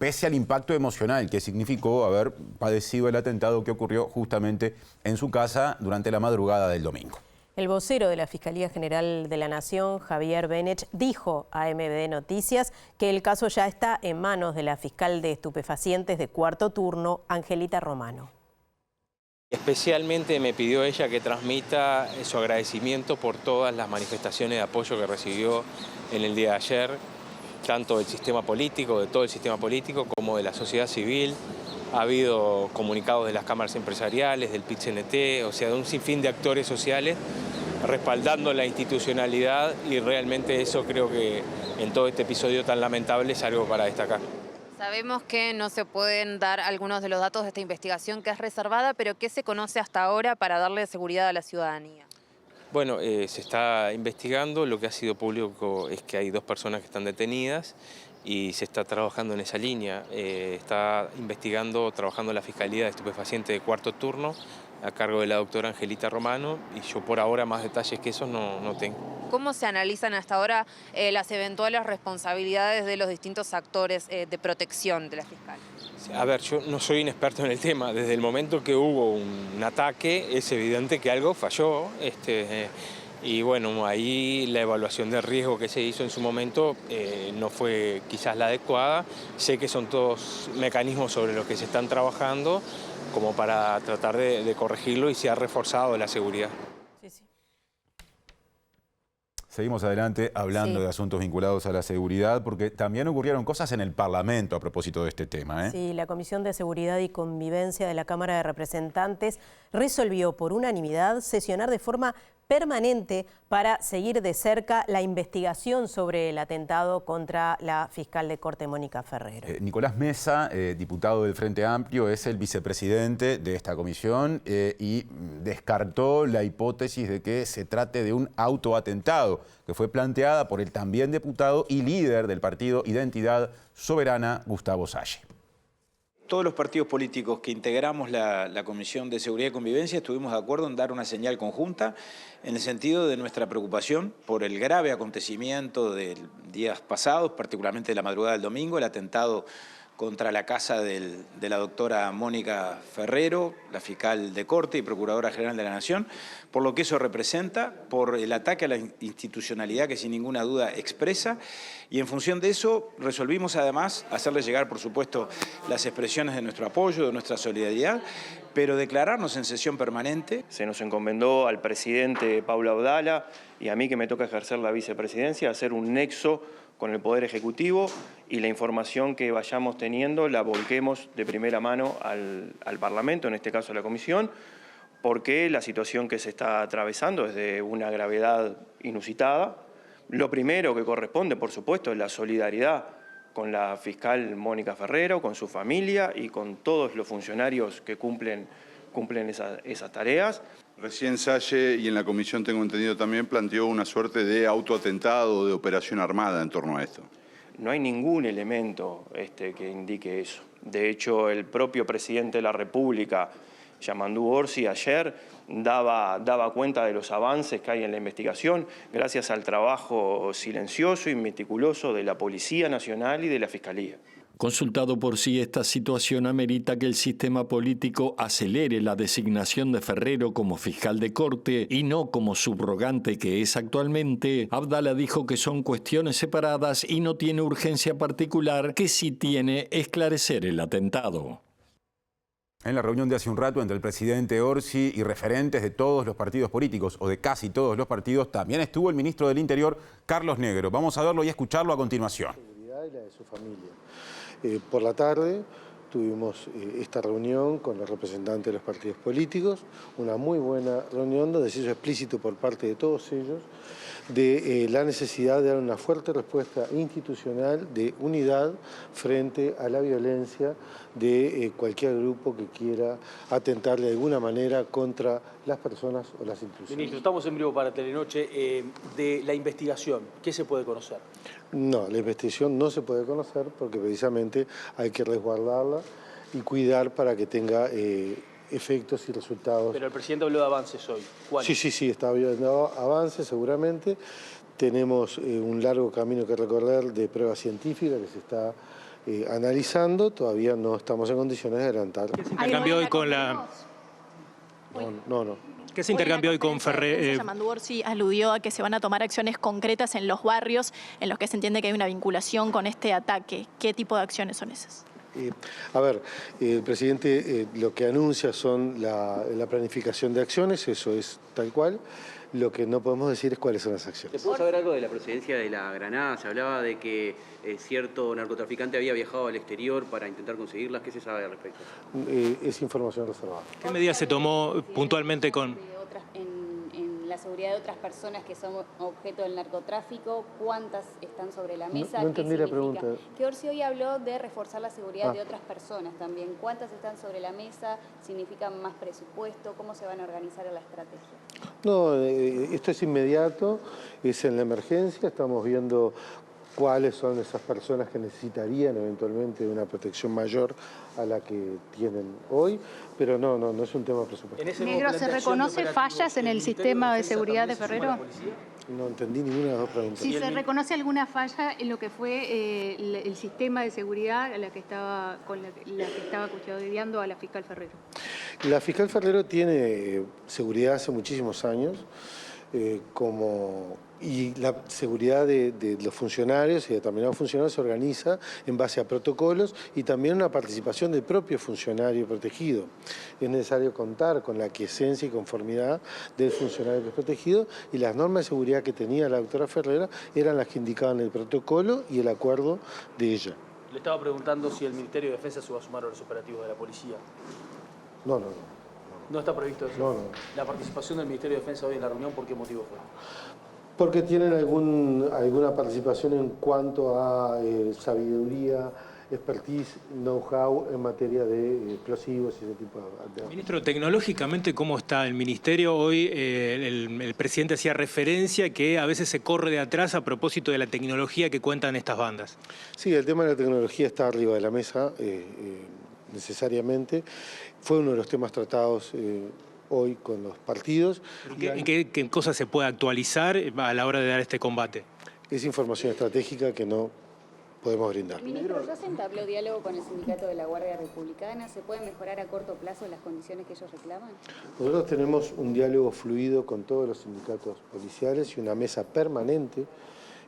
pese al impacto emocional que significó haber padecido el atentado que ocurrió justamente en su casa durante la madrugada del domingo. El vocero de la Fiscalía General de la Nación, Javier Benech, dijo a MBD Noticias que el caso ya está en manos de la fiscal de estupefacientes de cuarto turno, Angelita Romano. Especialmente me pidió ella que transmita su agradecimiento por todas las manifestaciones de apoyo que recibió en el día de ayer, tanto del sistema político, de todo el sistema político, como de la sociedad civil. Ha habido comunicados de las cámaras empresariales, del PIT-CNT, o sea, de un sinfín de actores sociales respaldando la institucionalidad y realmente eso creo que en todo este episodio tan lamentable es algo para destacar. Sabemos que no se pueden dar algunos de los datos de esta investigación que es reservada, pero ¿qué se conoce hasta ahora para darle seguridad a la ciudadanía? Bueno, se está investigando, lo que ha sido público es que hay 2 personas que están detenidas y se está trabajando en esa línea. Está investigando, trabajando la Fiscalía de Estupefacientes de cuarto turno a cargo de la doctora Angelita Romano y yo por ahora más detalles que eso no tengo. ¿Cómo se analizan hasta ahora las eventuales responsabilidades de los distintos actores de protección de la fiscal? A ver, yo no soy un experto en el tema. Desde el momento que hubo un ataque es evidente que algo falló. Y bueno, ahí la evaluación de riesgo que se hizo en su momento no fue quizás la adecuada. Sé que son todos mecanismos sobre los que se están trabajando como para tratar de corregirlo y se ha reforzado la seguridad. Seguimos adelante hablando de asuntos vinculados a la seguridad, porque también ocurrieron cosas en el Parlamento a propósito de este tema. Sí, la Comisión de Seguridad y Convivencia de la Cámara de Representantes resolvió por unanimidad sesionar de forma permanente para seguir de cerca la investigación sobre el atentado contra la fiscal de Corte, Mónica Ferrero. Nicolás Mesa, diputado del Frente Amplio, es el vicepresidente de esta comisión y descartó la hipótesis de que se trate de un autoatentado, que fue planteada por el también diputado y líder del partido Identidad Soberana, Gustavo Salle. Todos los partidos políticos que integramos la Comisión de Seguridad y Convivencia estuvimos de acuerdo en dar una señal conjunta en el sentido de nuestra preocupación por el grave acontecimiento de días pasados, particularmente de la madrugada del domingo, el atentado contra la casa de la doctora Mónica Ferrero, la fiscal de Corte y Procuradora General de la Nación, por lo que eso representa, por el ataque a la institucionalidad que sin ninguna duda expresa, y en función de eso resolvimos además hacerle llegar, por supuesto, las expresiones de nuestro apoyo, de nuestra solidaridad, pero declararnos en sesión permanente. Se nos encomendó al presidente Pablo Abdala y a mí, que me toca ejercer la vicepresidencia, hacer un nexo con el Poder Ejecutivo y la información que vayamos teniendo la volquemos de primera mano al Parlamento, en este caso a la Comisión, porque la situación que se está atravesando es de una gravedad inusitada. Lo primero que corresponde, por supuesto, es la solidaridad con la fiscal Mónica Ferrero, con su familia y con todos los funcionarios que cumplen esas tareas. Recién Salle, y en la comisión tengo entendido también, planteó una suerte de autoatentado o de operación armada en torno a esto. No hay ningún elemento que indique eso. De hecho, el propio presidente de la República, Yamandu Orsi, ayer daba cuenta de los avances que hay en la investigación gracias al trabajo silencioso y meticuloso de la Policía Nacional y de la Fiscalía. Consultado por si esta situación amerita que el sistema político acelere la designación de Ferrero como fiscal de Corte y no como subrogante que es actualmente, Abdala dijo que son cuestiones separadas y no tiene urgencia particular, que sí tiene esclarecer el atentado. En la reunión de hace un rato entre el presidente Orsi y referentes de todos los partidos políticos, o de casi todos los partidos, también estuvo el ministro del Interior, Carlos Negro. Vamos a verlo y escucharlo a continuación. Y la de su familia. Por la tarde tuvimos esta reunión con los representantes de los partidos políticos, una muy buena reunión donde se hizo explícito por parte de todos ellos de la necesidad de dar una fuerte respuesta institucional de unidad frente a la violencia de cualquier grupo que quiera atentar de alguna manera contra las personas o las instituciones. Ministro, estamos en vivo para Telenoche. De la investigación, ¿qué se puede conocer? No, la investigación no se puede conocer porque precisamente hay que resguardarla y cuidar para que tenga efectos y resultados. Pero el presidente habló de avances hoy. ¿Cuáles? Sí, está habiendo avances seguramente. Tenemos un largo camino que recorrer de prueba científica que se está analizando. Todavía no estamos en condiciones de adelantar. ¿Qué se intercambió hoy con la...? No. ¿Qué se intercambió hoy con Ferrero? Yamandu Orsi aludió a que se van a tomar acciones concretas en los barrios en los que se entiende que hay una vinculación con este ataque. ¿Qué tipo de acciones son esas? El presidente lo que anuncia son la planificación de acciones, eso es tal cual. Lo que no podemos decir es cuáles son las acciones. ¿Se puede saber algo de la procedencia de la granada? Se hablaba de que cierto narcotraficante había viajado al exterior para intentar conseguirlas. ¿Qué se sabe al respecto? Es información reservada. ¿Qué medidas se tomó puntualmente con...? En la la seguridad de otras personas que son objeto del narcotráfico, ¿cuántas están sobre la mesa? No entendí la pregunta. Que Orsi hoy habló de reforzar la seguridad de otras personas también. ¿Cuántas están sobre la mesa? ¿Significa más presupuesto? ¿Cómo se van a organizar en la estrategia? No, esto es inmediato, es en la emergencia, estamos viendo cuáles son esas personas que necesitarían eventualmente una protección mayor a la que tienen hoy, pero no es un tema presupuestario. Negro, ¿se reconoce fallas en el sistema de seguridad de Ferrero? No entendí ninguna de las dos preguntas. Si se reconoce alguna falla en lo que fue el sistema de seguridad con la que estaba custodiando a la fiscal Ferrero. La fiscal Ferrero tiene seguridad hace muchísimos años, y la seguridad de los funcionarios y de determinados funcionarios se organiza en base a protocolos y también una participación del propio funcionario protegido. Es necesario contar con la quiesencia y conformidad del funcionario que es protegido, y las normas de seguridad que tenía la doctora Ferrero eran las que indicaban el protocolo y el acuerdo de ella. Le estaba preguntando si el Ministerio de Defensa se va a sumar a los operativos de la policía. No. ¿No está previsto eso? No. La participación del Ministerio de Defensa hoy en la reunión, ¿por qué motivo fue? Porque tienen alguna participación en cuanto a sabiduría, expertise, know-how en materia de explosivos y ese tipo de... Ministro, tecnológicamente, ¿cómo está el Ministerio? Hoy el presidente hacía referencia que a veces se corre de atrás a propósito de la tecnología que cuentan estas bandas. Sí, el tema de la tecnología está arriba de la mesa, necesariamente. Fue uno de los temas tratados hoy con los partidos. ¿En qué cosas se puede actualizar a la hora de dar este combate? Es información estratégica que no podemos brindar. Ministro, ¿ya se entabló diálogo con el sindicato de la Guardia Republicana? ¿Se puede mejorar a corto plazo las condiciones que ellos reclaman? Nosotros tenemos un diálogo fluido con todos los sindicatos policiales y una mesa permanente.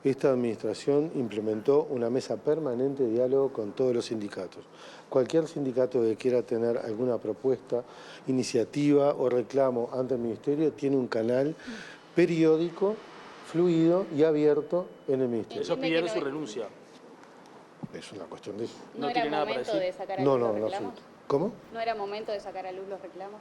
Esta administración implementó una mesa permanente de diálogo con todos los sindicatos. Cualquier sindicato que quiera tener alguna propuesta, iniciativa o reclamo ante el Ministerio tiene un canal periódico, fluido y abierto en el Ministerio. ¿Eso pidieron su renuncia? Es una cuestión de eso. ¿No era momento de sacar a luz los reclamos? ¿Cómo? ¿No era momento de sacar a luz los reclamos?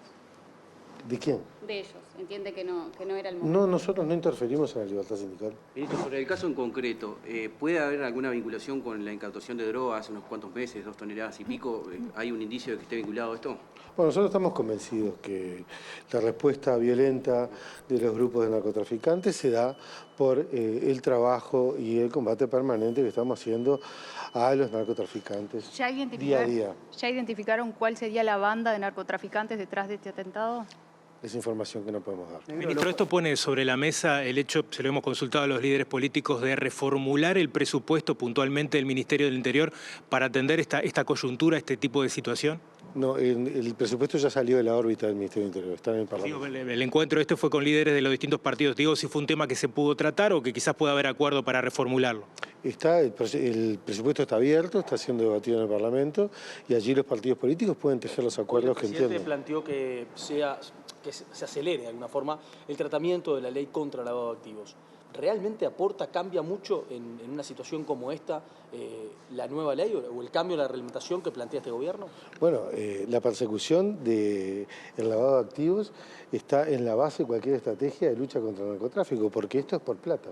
¿De quién? De ellos. ¿Entiende que no era el momento? No, nosotros no interferimos en la libertad sindical. Ministro, sobre el caso en concreto, ¿puede haber alguna vinculación con la incautación de drogas hace unos cuantos meses, 2 toneladas y pico? ¿Hay un indicio de que esté vinculado a esto? Bueno, nosotros estamos convencidos que la respuesta violenta de los grupos de narcotraficantes se da por el trabajo y el combate permanente que estamos haciendo a los narcotraficantes día a día. ¿Ya identificaron cuál sería la banda de narcotraficantes detrás de este atentado? Es información que no podemos dar. Ministro, esto pone sobre la mesa el hecho, se lo hemos consultado a los líderes políticos, de reformular el presupuesto puntualmente del Ministerio del Interior para atender esta coyuntura, este tipo de situación. No, el presupuesto ya salió de la órbita del Ministerio del Interior, está en el Parlamento. El encuentro fue con líderes de los distintos partidos. Digo, si fue un tema que se pudo tratar o que quizás pueda haber acuerdo para reformularlo. El presupuesto está abierto, está siendo debatido en el Parlamento y allí los partidos políticos pueden tejer los acuerdos que entienden. El presidente planteó que se acelere de alguna forma el tratamiento de la ley contra el lavado de activos. ¿Realmente aporta, cambia mucho en una situación como esta la nueva ley o el cambio de la reglamentación que plantea este gobierno? Bueno, la persecución del lavado de activos está en la base de cualquier estrategia de lucha contra el narcotráfico, porque esto es por plata.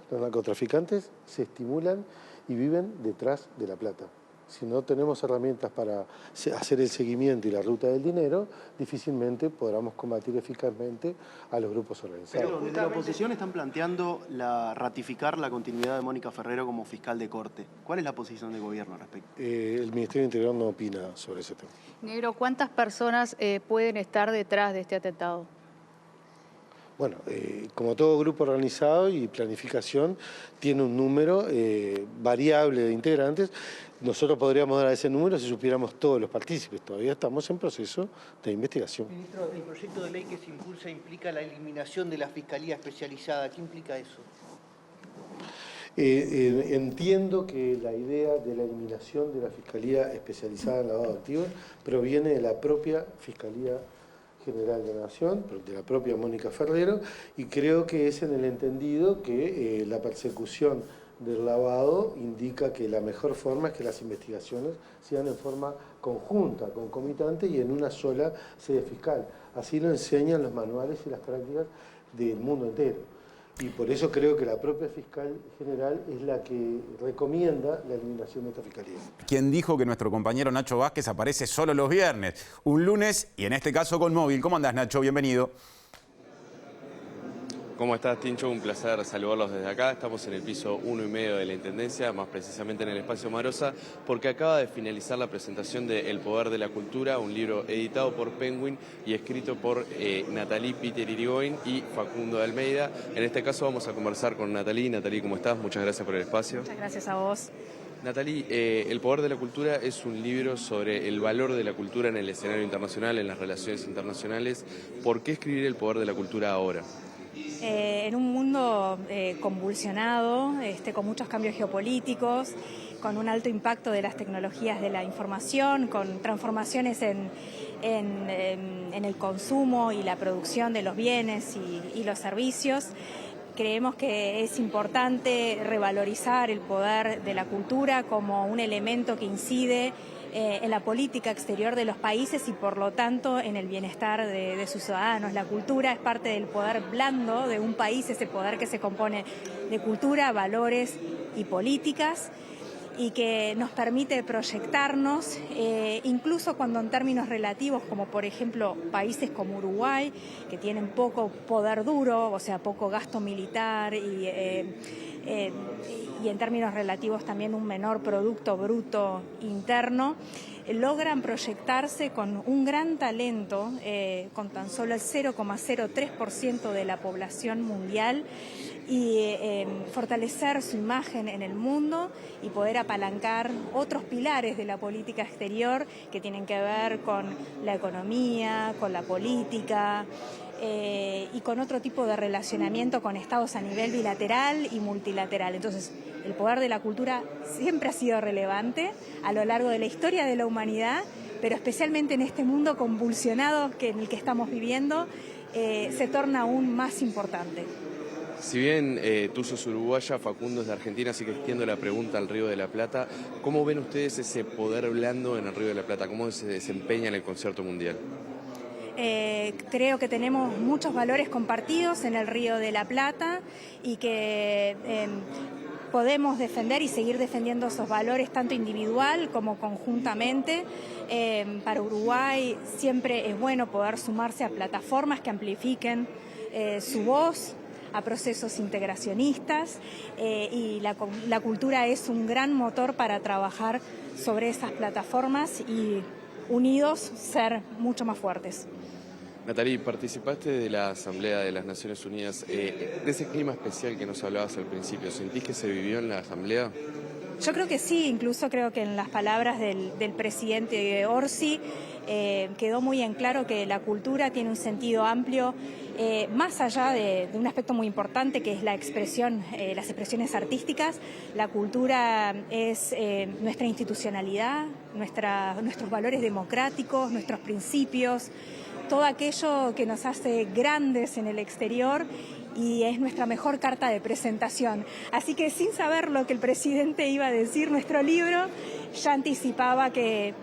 Los narcotraficantes se estimulan y viven detrás de la plata. Si no tenemos herramientas para hacer el seguimiento y la ruta del dinero, difícilmente podremos combatir eficazmente a los grupos organizados. Pero desde la oposición están planteando ratificar la continuidad de Mónica Ferrero como fiscal de corte. ¿Cuál es la posición del gobierno al respecto? El Ministerio del Interior no opina sobre ese tema. Negro, ¿cuántas personas pueden estar detrás de este atentado? Bueno, como todo grupo organizado y planificación, tiene un número variable de integrantes. Nosotros podríamos dar ese número si supiéramos todos los partícipes. Todavía estamos en proceso de investigación. Ministro, el proyecto de ley que se impulsa implica la eliminación de la Fiscalía Especializada. ¿Qué implica eso? Entiendo que la idea de la eliminación de la Fiscalía Especializada en lavado de activos proviene de la propia Fiscalía General de la Nación, de la propia Mónica Ferrero, y creo que es en el entendido que la persecución del lavado indica que la mejor forma es que las investigaciones sean en forma conjunta, concomitante y en una sola sede fiscal. Así lo enseñan los manuales y las prácticas del mundo entero. Y por eso creo que la propia fiscal general es la que recomienda la eliminación de esta fiscalía. ¿Quién dijo que nuestro compañero Nacho Vázquez aparece solo los viernes? Un lunes y en este caso con móvil. ¿Cómo andás, Nacho? Bienvenido. ¿Cómo estás, Tincho? Un placer saludarlos desde acá. Estamos en el piso 1,5 de la Intendencia, más precisamente en el Espacio Marosa, porque acaba de finalizar la presentación de El Poder de la Cultura, un libro editado por Penguin y escrito por Nathalie Peter Irigoyen y Facundo de Almeida. En este caso vamos a conversar con Nathalie. Nathalie, ¿cómo estás? Muchas gracias por el espacio. Muchas gracias a vos. Nathalie, El Poder de la Cultura es un libro sobre el valor de la cultura en el escenario internacional, en las relaciones internacionales. ¿Por qué escribir El Poder de la Cultura ahora? En un mundo convulsionado, con muchos cambios geopolíticos, con un alto impacto de las tecnologías de la información, con transformaciones en el consumo y la producción de los bienes y los servicios, creemos que es importante revalorizar el poder de la cultura como un elemento que incide en la política exterior de los países y por lo tanto en el bienestar de sus ciudadanos. La cultura es parte del poder blando de un país, ese poder que se compone de cultura, valores y políticas, y que nos permite proyectarnos, incluso cuando en términos relativos, como por ejemplo países como Uruguay, que tienen poco poder duro, o sea, poco gasto militar y en términos relativos también un menor Producto Bruto Interno, logran proyectarse con un gran talento, con tan solo el 0,03% de la población mundial, y fortalecer su imagen en el mundo y poder apalancar otros pilares de la política exterior que tienen que ver con la economía, con la política, y con otro tipo de relacionamiento con estados a nivel bilateral y multilateral. Entonces, el poder de la cultura siempre ha sido relevante a lo largo de la historia de la humanidad, pero especialmente en este mundo convulsionado en el que estamos viviendo, se torna aún más importante. Si bien tú sos uruguaya, Facundo es de Argentina, así que extiendo la pregunta al Río de la Plata. ¿Cómo ven ustedes ese poder blando en el Río de la Plata? ¿Cómo se desempeña en el concierto mundial? Creo que tenemos muchos valores compartidos en el Río de la Plata y que podemos defender y seguir defendiendo esos valores tanto individual como conjuntamente. Para Uruguay siempre es bueno poder sumarse a plataformas que amplifiquen su voz, a procesos integracionistas, y la cultura es un gran motor para trabajar sobre esas plataformas y unidos ser mucho más fuertes. Nathalie, participaste de la Asamblea de las Naciones Unidas, de ese clima especial que nos hablabas al principio. ¿Sentís que se vivió en la Asamblea? Yo creo que sí, incluso creo que en las palabras del presidente Orsi quedó muy en claro que la cultura tiene un sentido amplio, más allá de un aspecto muy importante que es la expresión, las expresiones artísticas. La cultura es nuestra institucionalidad, nuestros valores democráticos, nuestros principios, todo aquello que nos hace grandes en el exterior y es nuestra mejor carta de presentación. Así que sin saber lo que el presidente iba a decir, nuestro libro ya anticipaba que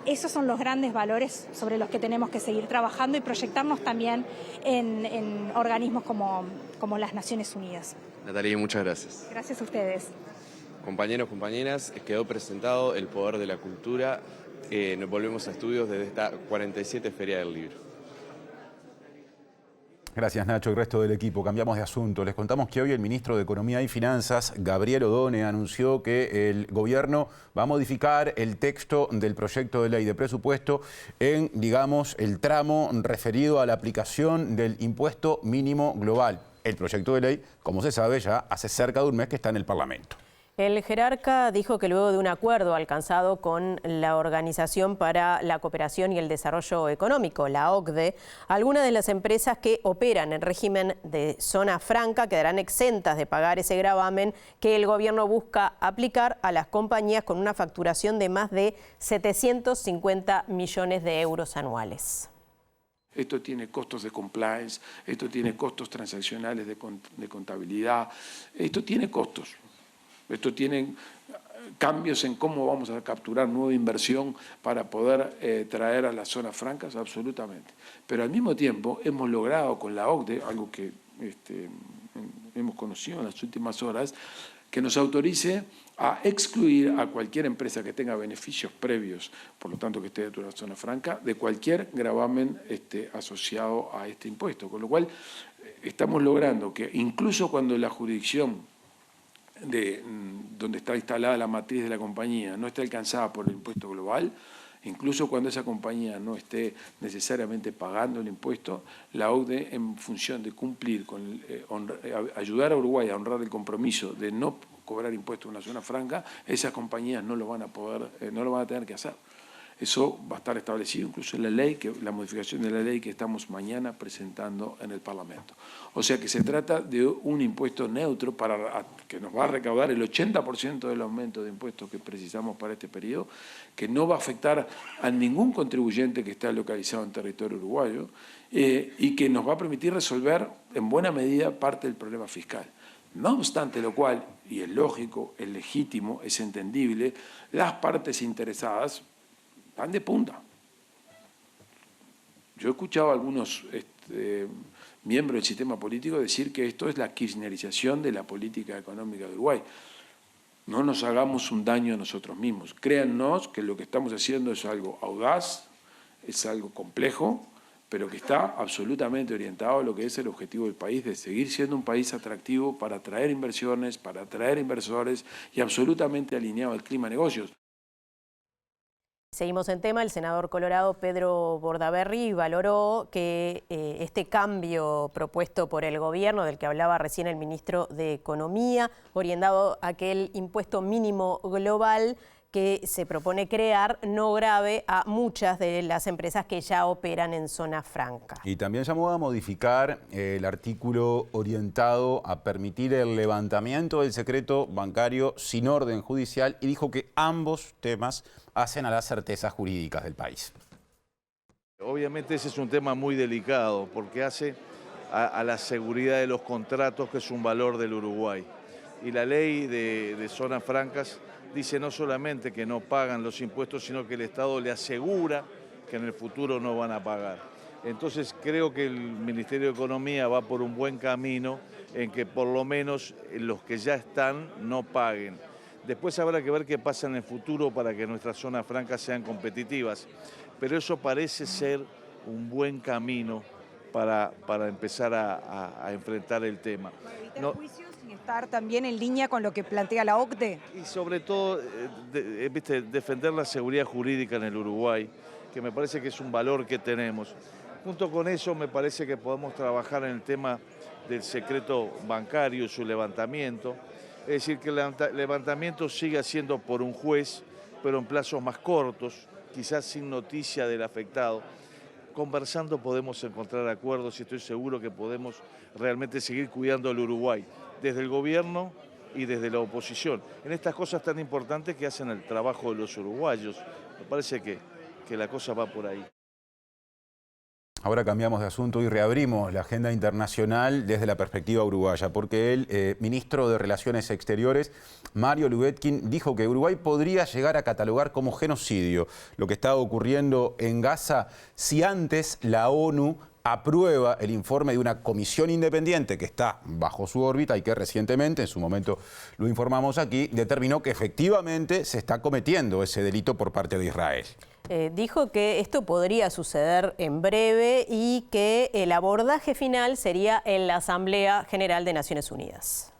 esos son los grandes valores sobre los que tenemos que seguir trabajando y proyectarnos también en organismos como las Naciones Unidas. Nathalie, muchas gracias. Gracias a ustedes. Compañeros, compañeras, quedó presentado El Poder de la Cultura. Nos volvemos a estudios desde esta 47 Feria del Libro. Gracias, Nacho, y el resto del equipo. Cambiamos de asunto. Les contamos que hoy el ministro de Economía y Finanzas, Gabriel Odone, anunció que el gobierno va a modificar el texto del proyecto de ley de presupuesto en, digamos, el tramo referido a la aplicación del impuesto mínimo global. El proyecto de ley, como se sabe, ya hace cerca de un mes que está en el Parlamento. El jerarca dijo que luego de un acuerdo alcanzado con la Organización para la Cooperación y el Desarrollo Económico, la OCDE, algunas de las empresas que operan en régimen de zona franca quedarán exentas de pagar ese gravamen que el gobierno busca aplicar a las compañías con una facturación de más de 750 millones de euros anuales. Esto tiene costos de compliance, esto tiene costos transaccionales de contabilidad, esto tiene costos. Esto tiene cambios en cómo vamos a capturar nueva inversión para poder traer a las zonas francas, absolutamente. Pero al mismo tiempo hemos logrado con la OCDE, algo que hemos conocido en las últimas horas, que nos autorice a excluir a cualquier empresa que tenga beneficios previos, por lo tanto que esté dentro de una zona franca, de cualquier gravamen asociado a este impuesto. Con lo cual estamos logrando que incluso cuando la jurisdicción donde está instalada la matriz de la compañía no esté alcanzada por el impuesto global, incluso cuando esa compañía no esté necesariamente pagando el impuesto, la OCDE, en función de cumplir con ayudar a Uruguay a honrar el compromiso de no cobrar impuestos en una zona franca, esas compañías no lo van a tener que hacer. Eso va a estar establecido incluso en la ley, la modificación de la ley que estamos mañana presentando en el Parlamento. O sea que se trata de un impuesto neutro que nos va a recaudar el 80% del aumento de impuestos que precisamos para este periodo, que no va a afectar a ningún contribuyente que esté localizado en territorio uruguayo y que nos va a permitir resolver en buena medida parte del problema fiscal. No obstante lo cual, y es lógico, es legítimo, es entendible, las partes interesadas van de punta. Yo he escuchado a algunos miembros del sistema político decir que esto es la kirchnerización de la política económica de Uruguay. No nos hagamos un daño a nosotros mismos. Créannos que lo que estamos haciendo es algo audaz, es algo complejo, pero que está absolutamente orientado a lo que es el objetivo del país, de seguir siendo un país atractivo para atraer inversiones, para atraer inversores y absolutamente alineado al clima de negocios. Seguimos en tema. El senador colorado Pedro Bordaberry valoró que este cambio propuesto por el gobierno, del que hablaba recién el ministro de Economía, orientado a aquel impuesto mínimo global que se propone crear, no grave a muchas de las empresas que ya operan en zona franca. Y también llamó a modificar el artículo orientado a permitir el levantamiento del secreto bancario sin orden judicial y dijo que ambos temas hacen a las certezas jurídicas del país. Obviamente ese es un tema muy delicado porque hace a la seguridad de los contratos, que es un valor del Uruguay. Y la ley de zonas francas dice no solamente que no pagan los impuestos, sino que el Estado le asegura que en el futuro no van a pagar. Entonces creo que el Ministerio de Economía va por un buen camino en que por lo menos los que ya están no paguen. Después habrá que ver qué pasa en el futuro para que nuestras zonas francas sean competitivas, pero eso parece ser un buen camino para empezar a enfrentar el tema. No, estar también en línea con lo que plantea la OCDE. Y sobre todo, defender la seguridad jurídica en el Uruguay, que me parece que es un valor que tenemos. Junto con eso, me parece que podemos trabajar en el tema del secreto bancario y su levantamiento. Es decir, que el levantamiento siga siendo por un juez, pero en plazos más cortos, quizás sin noticia del afectado. Conversando podemos encontrar acuerdos y estoy seguro que podemos realmente seguir cuidando al Uruguay, desde el gobierno y desde la oposición, en estas cosas tan importantes que hacen el trabajo de los uruguayos. Me parece que la cosa va por ahí. Ahora cambiamos de asunto y reabrimos la agenda internacional desde la perspectiva uruguaya, porque el ministro de Relaciones Exteriores, Mario Lubetkin, dijo que Uruguay podría llegar a catalogar como genocidio lo que está ocurriendo en Gaza si antes la ONU aprueba el informe de una comisión independiente que está bajo su órbita y que recientemente, en su momento lo informamos aquí, determinó que efectivamente se está cometiendo ese delito por parte de Israel. Dijo que esto podría suceder en breve y que el abordaje final sería en la Asamblea General de Naciones Unidas.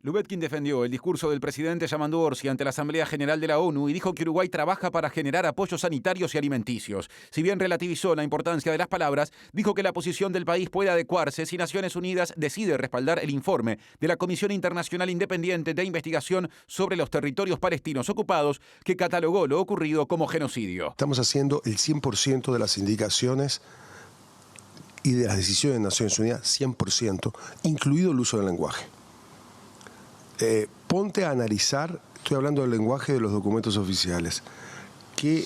Lubetkin defendió el discurso del presidente Yamandu Orsi ante la Asamblea General de la ONU y dijo que Uruguay trabaja para generar apoyos sanitarios y alimenticios. Si bien relativizó la importancia de las palabras, dijo que la posición del país puede adecuarse si Naciones Unidas decide respaldar el informe de la Comisión Internacional Independiente de Investigación sobre los Territorios Palestinos Ocupados, que catalogó lo ocurrido como genocidio. Estamos haciendo el 100% de las indicaciones y de las decisiones de Naciones Unidas, 100%, incluido el uso del lenguaje. Ponte a analizar, estoy hablando del lenguaje de los documentos oficiales, qué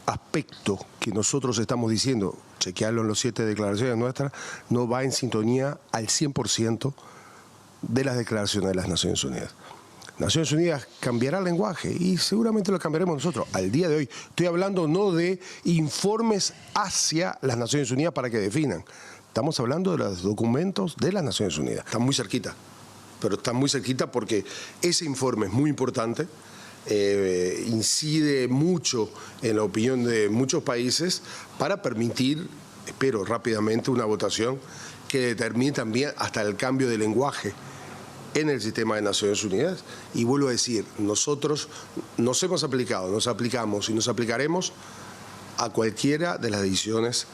aspecto que nosotros estamos diciendo, chequearlo en los 7 declaraciones nuestras, no va en sintonía al 100% de las declaraciones de las Naciones Unidas. Naciones Unidas cambiará el lenguaje y seguramente lo cambiaremos nosotros. Al día de hoy estoy hablando no de informes hacia las Naciones Unidas para que definan. Estamos hablando de los documentos de las Naciones Unidas. Están muy cerquita, pero están muy cerquita porque ese informe es muy importante, incide mucho en la opinión de muchos países para permitir, espero rápidamente, una votación que determine también hasta el cambio de lenguaje en el sistema de Naciones Unidas. Y vuelvo a decir, nosotros nos hemos aplicado, nos aplicamos y nos aplicaremos a cualquiera de las decisiones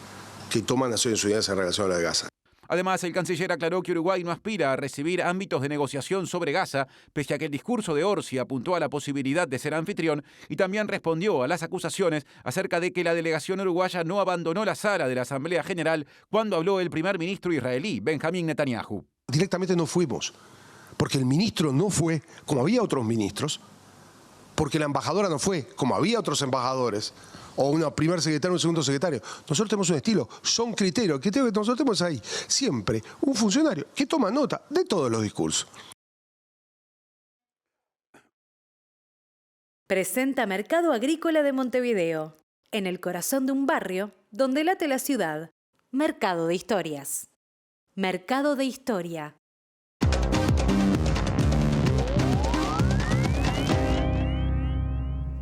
que toman Naciones Unidas en relación a la de Gaza. Además, el canciller aclaró que Uruguay no aspira a recibir ámbitos de negociación sobre Gaza, pese a que el discurso de Orsi apuntó a la posibilidad de ser anfitrión y también respondió a las acusaciones acerca de que la delegación uruguaya no abandonó la sala de la Asamblea General cuando habló el primer ministro israelí, Benjamín Netanyahu. Directamente no fuimos, porque el ministro no fue, como había otros ministros, porque la embajadora no fue, como había otros embajadores, o una primer secretario o un segundo secretario. Nosotros tenemos un estilo, son criterios, que nosotros tenemos ahí siempre un funcionario que toma nota de todos los discursos. Presenta Mercado Agrícola de Montevideo, en el corazón de un barrio donde late la ciudad. Mercado de Historias. Mercado de Historia.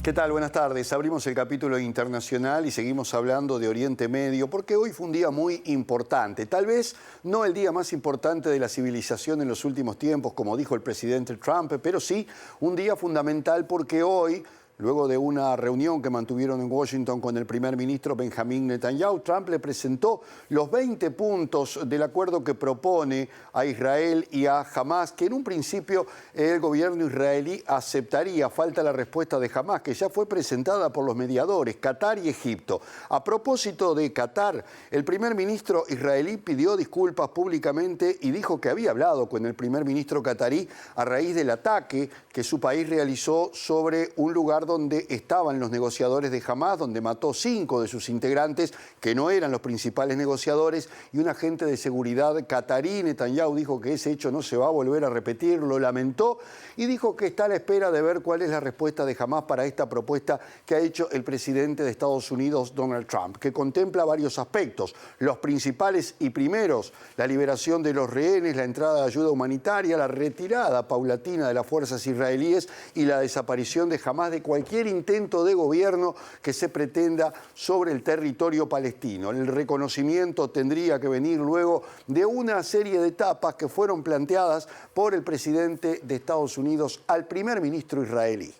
¿Qué tal? Buenas tardes. Abrimos el capítulo internacional y seguimos hablando de Oriente Medio porque hoy fue un día muy importante. Tal vez no el día más importante de la civilización en los últimos tiempos, como dijo el presidente Trump, pero sí un día fundamental porque hoy, luego de una reunión que mantuvieron en Washington con el primer ministro Benjamín Netanyahu, Trump le presentó los 20 puntos del acuerdo que propone a Israel y a Hamás, que en un principio el gobierno israelí aceptaría. Falta la respuesta de Hamás, que ya fue presentada por los mediadores, Qatar y Egipto. A propósito de Qatar, el primer ministro israelí pidió disculpas públicamente y dijo que había hablado con el primer ministro qatarí a raíz del ataque que su país realizó sobre un lugar donde estaban los negociadores de Hamás, donde mató 5 de sus integrantes, que no eran los principales negociadores, y un agente de seguridad qatarí. Netanyahu dijo que ese hecho no se va a volver a repetir, lo lamentó, y dijo que está a la espera de ver cuál es la respuesta de Hamás para esta propuesta que ha hecho el presidente de Estados Unidos, Donald Trump, que contempla varios aspectos. Los principales y primeros: la liberación de los rehenes, la entrada de ayuda humanitaria, la retirada paulatina de las fuerzas israelíes y la desaparición de Hamás de cualquier intento de gobierno que se pretenda sobre el territorio palestino. El reconocimiento tendría que venir luego de una serie de etapas que fueron planteadas por el presidente de Estados Unidos al primer ministro israelí.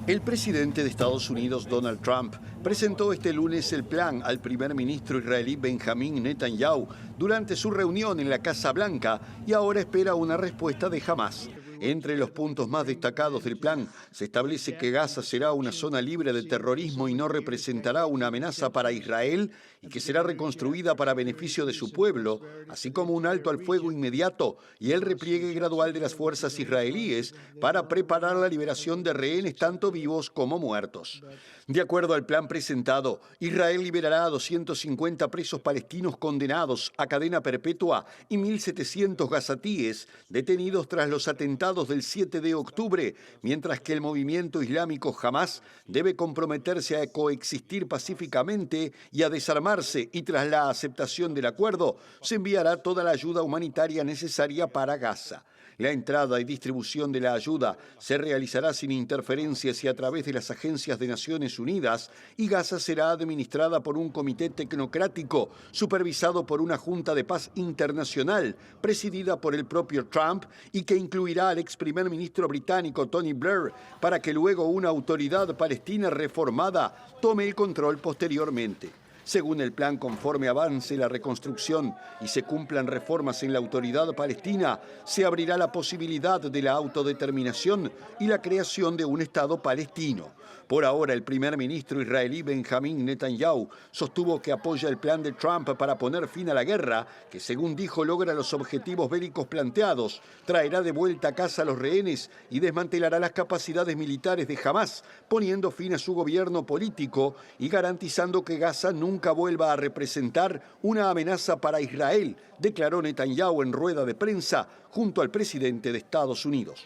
El presidente de Estados Unidos, Donald Trump, presentó este lunes el plan al primer ministro israelí Benjamín Netanyahu durante su reunión en la Casa Blanca y ahora espera una respuesta de Hamás. Entre los puntos más destacados del plan se establece que Gaza será una zona libre de terrorismo y no representará una amenaza para Israel y que será reconstruida para beneficio de su pueblo, así como un alto al fuego inmediato y el repliegue gradual de las fuerzas israelíes para preparar la liberación de rehenes tanto vivos como muertos. De acuerdo al plan presentado, Israel liberará a 250 presos palestinos condenados a cadena perpetua y 1.700 gazatíes detenidos tras los atentados del 7 de octubre, mientras que el movimiento islámico Hamás debe comprometerse a coexistir pacíficamente y a desarmarse, y tras la aceptación del acuerdo se enviará toda la ayuda humanitaria necesaria para Gaza. La entrada y distribución de la ayuda se realizará sin interferencias y a través de las agencias de Naciones Unidas, y Gaza será administrada por un comité tecnocrático supervisado por una Junta de Paz Internacional presidida por el propio Trump y que incluirá al ex primer ministro británico Tony Blair para que luego una autoridad palestina reformada tome el control posteriormente. Según el plan, conforme avance la reconstrucción y se cumplan reformas en la autoridad palestina, se abrirá la posibilidad de la autodeterminación y la creación de un Estado palestino. Por ahora, el primer ministro israelí Benjamín Netanyahu sostuvo que apoya el plan de Trump para poner fin a la guerra, que según dijo logra los objetivos bélicos planteados, traerá de vuelta a casa a los rehenes y desmantelará las capacidades militares de Hamás, poniendo fin a su gobierno político y garantizando que Gaza nunca nunca vuelva a representar una amenaza para Israel, declaró Netanyahu en rueda de prensa junto al presidente de Estados Unidos.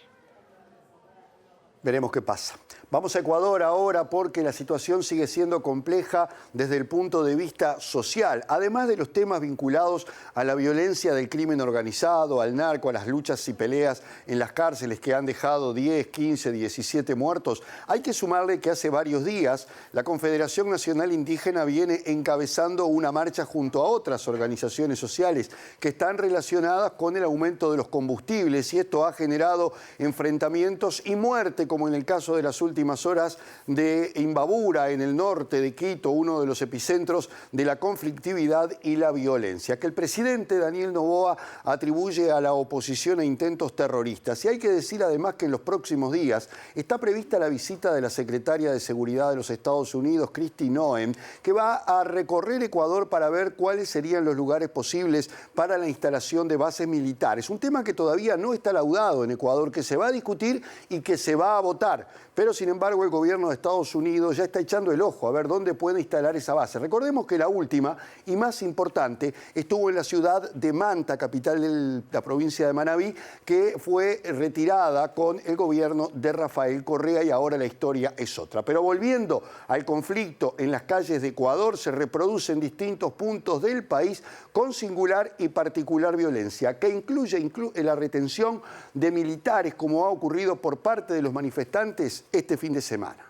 Veremos qué pasa. Vamos a Ecuador ahora porque la situación sigue siendo compleja desde el punto de vista social. Además de los temas vinculados a la violencia del crimen organizado, al narco, a las luchas y peleas en las cárceles que han dejado 10, 15, 17 muertos, hay que sumarle que hace varios días la Confederación Nacional Indígena viene encabezando una marcha junto a otras organizaciones sociales que están relacionadas con el aumento de los combustibles y esto ha generado enfrentamientos y muerte, como en el caso de las últimas horas de Imbabura, en el norte de Quito, uno de los epicentros de la conflictividad y la violencia, que el presidente Daniel Noboa atribuye a la oposición a intentos terroristas. Y hay que decir además que en los próximos días está prevista la visita de la secretaria de Seguridad de los Estados Unidos, Kristi Noem, que va a recorrer Ecuador para ver cuáles serían los lugares posibles para la instalación de bases militares. Un tema que todavía no está laudado en Ecuador, que se va a discutir y que se va a votar. Pero sin embargo el gobierno de Estados Unidos ya está echando el ojo a ver dónde puede instalar esa base. Recordemos que la última y más importante estuvo en la ciudad de Manta, capital de la provincia de Manabí, que fue retirada con el gobierno de Rafael Correa y ahora la historia es otra. Pero volviendo al conflicto en las calles de Ecuador, se reproduce en distintos puntos del país con singular y particular violencia, que incluye la retención de militares, como ha ocurrido por parte de los manifestantes este fin de semana.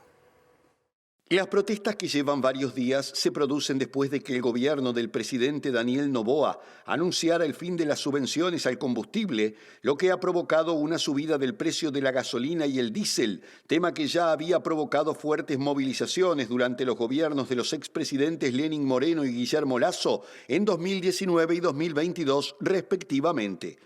Las protestas que llevan varios días se producen después de que el gobierno del presidente Daniel Noboa anunciara el fin de las subvenciones al combustible, lo que ha provocado una subida del precio de la gasolina y el diésel, tema que ya había provocado fuertes movilizaciones durante los gobiernos de los expresidentes Lenín Moreno y Guillermo Lasso en 2019 y 2022 respectivamente.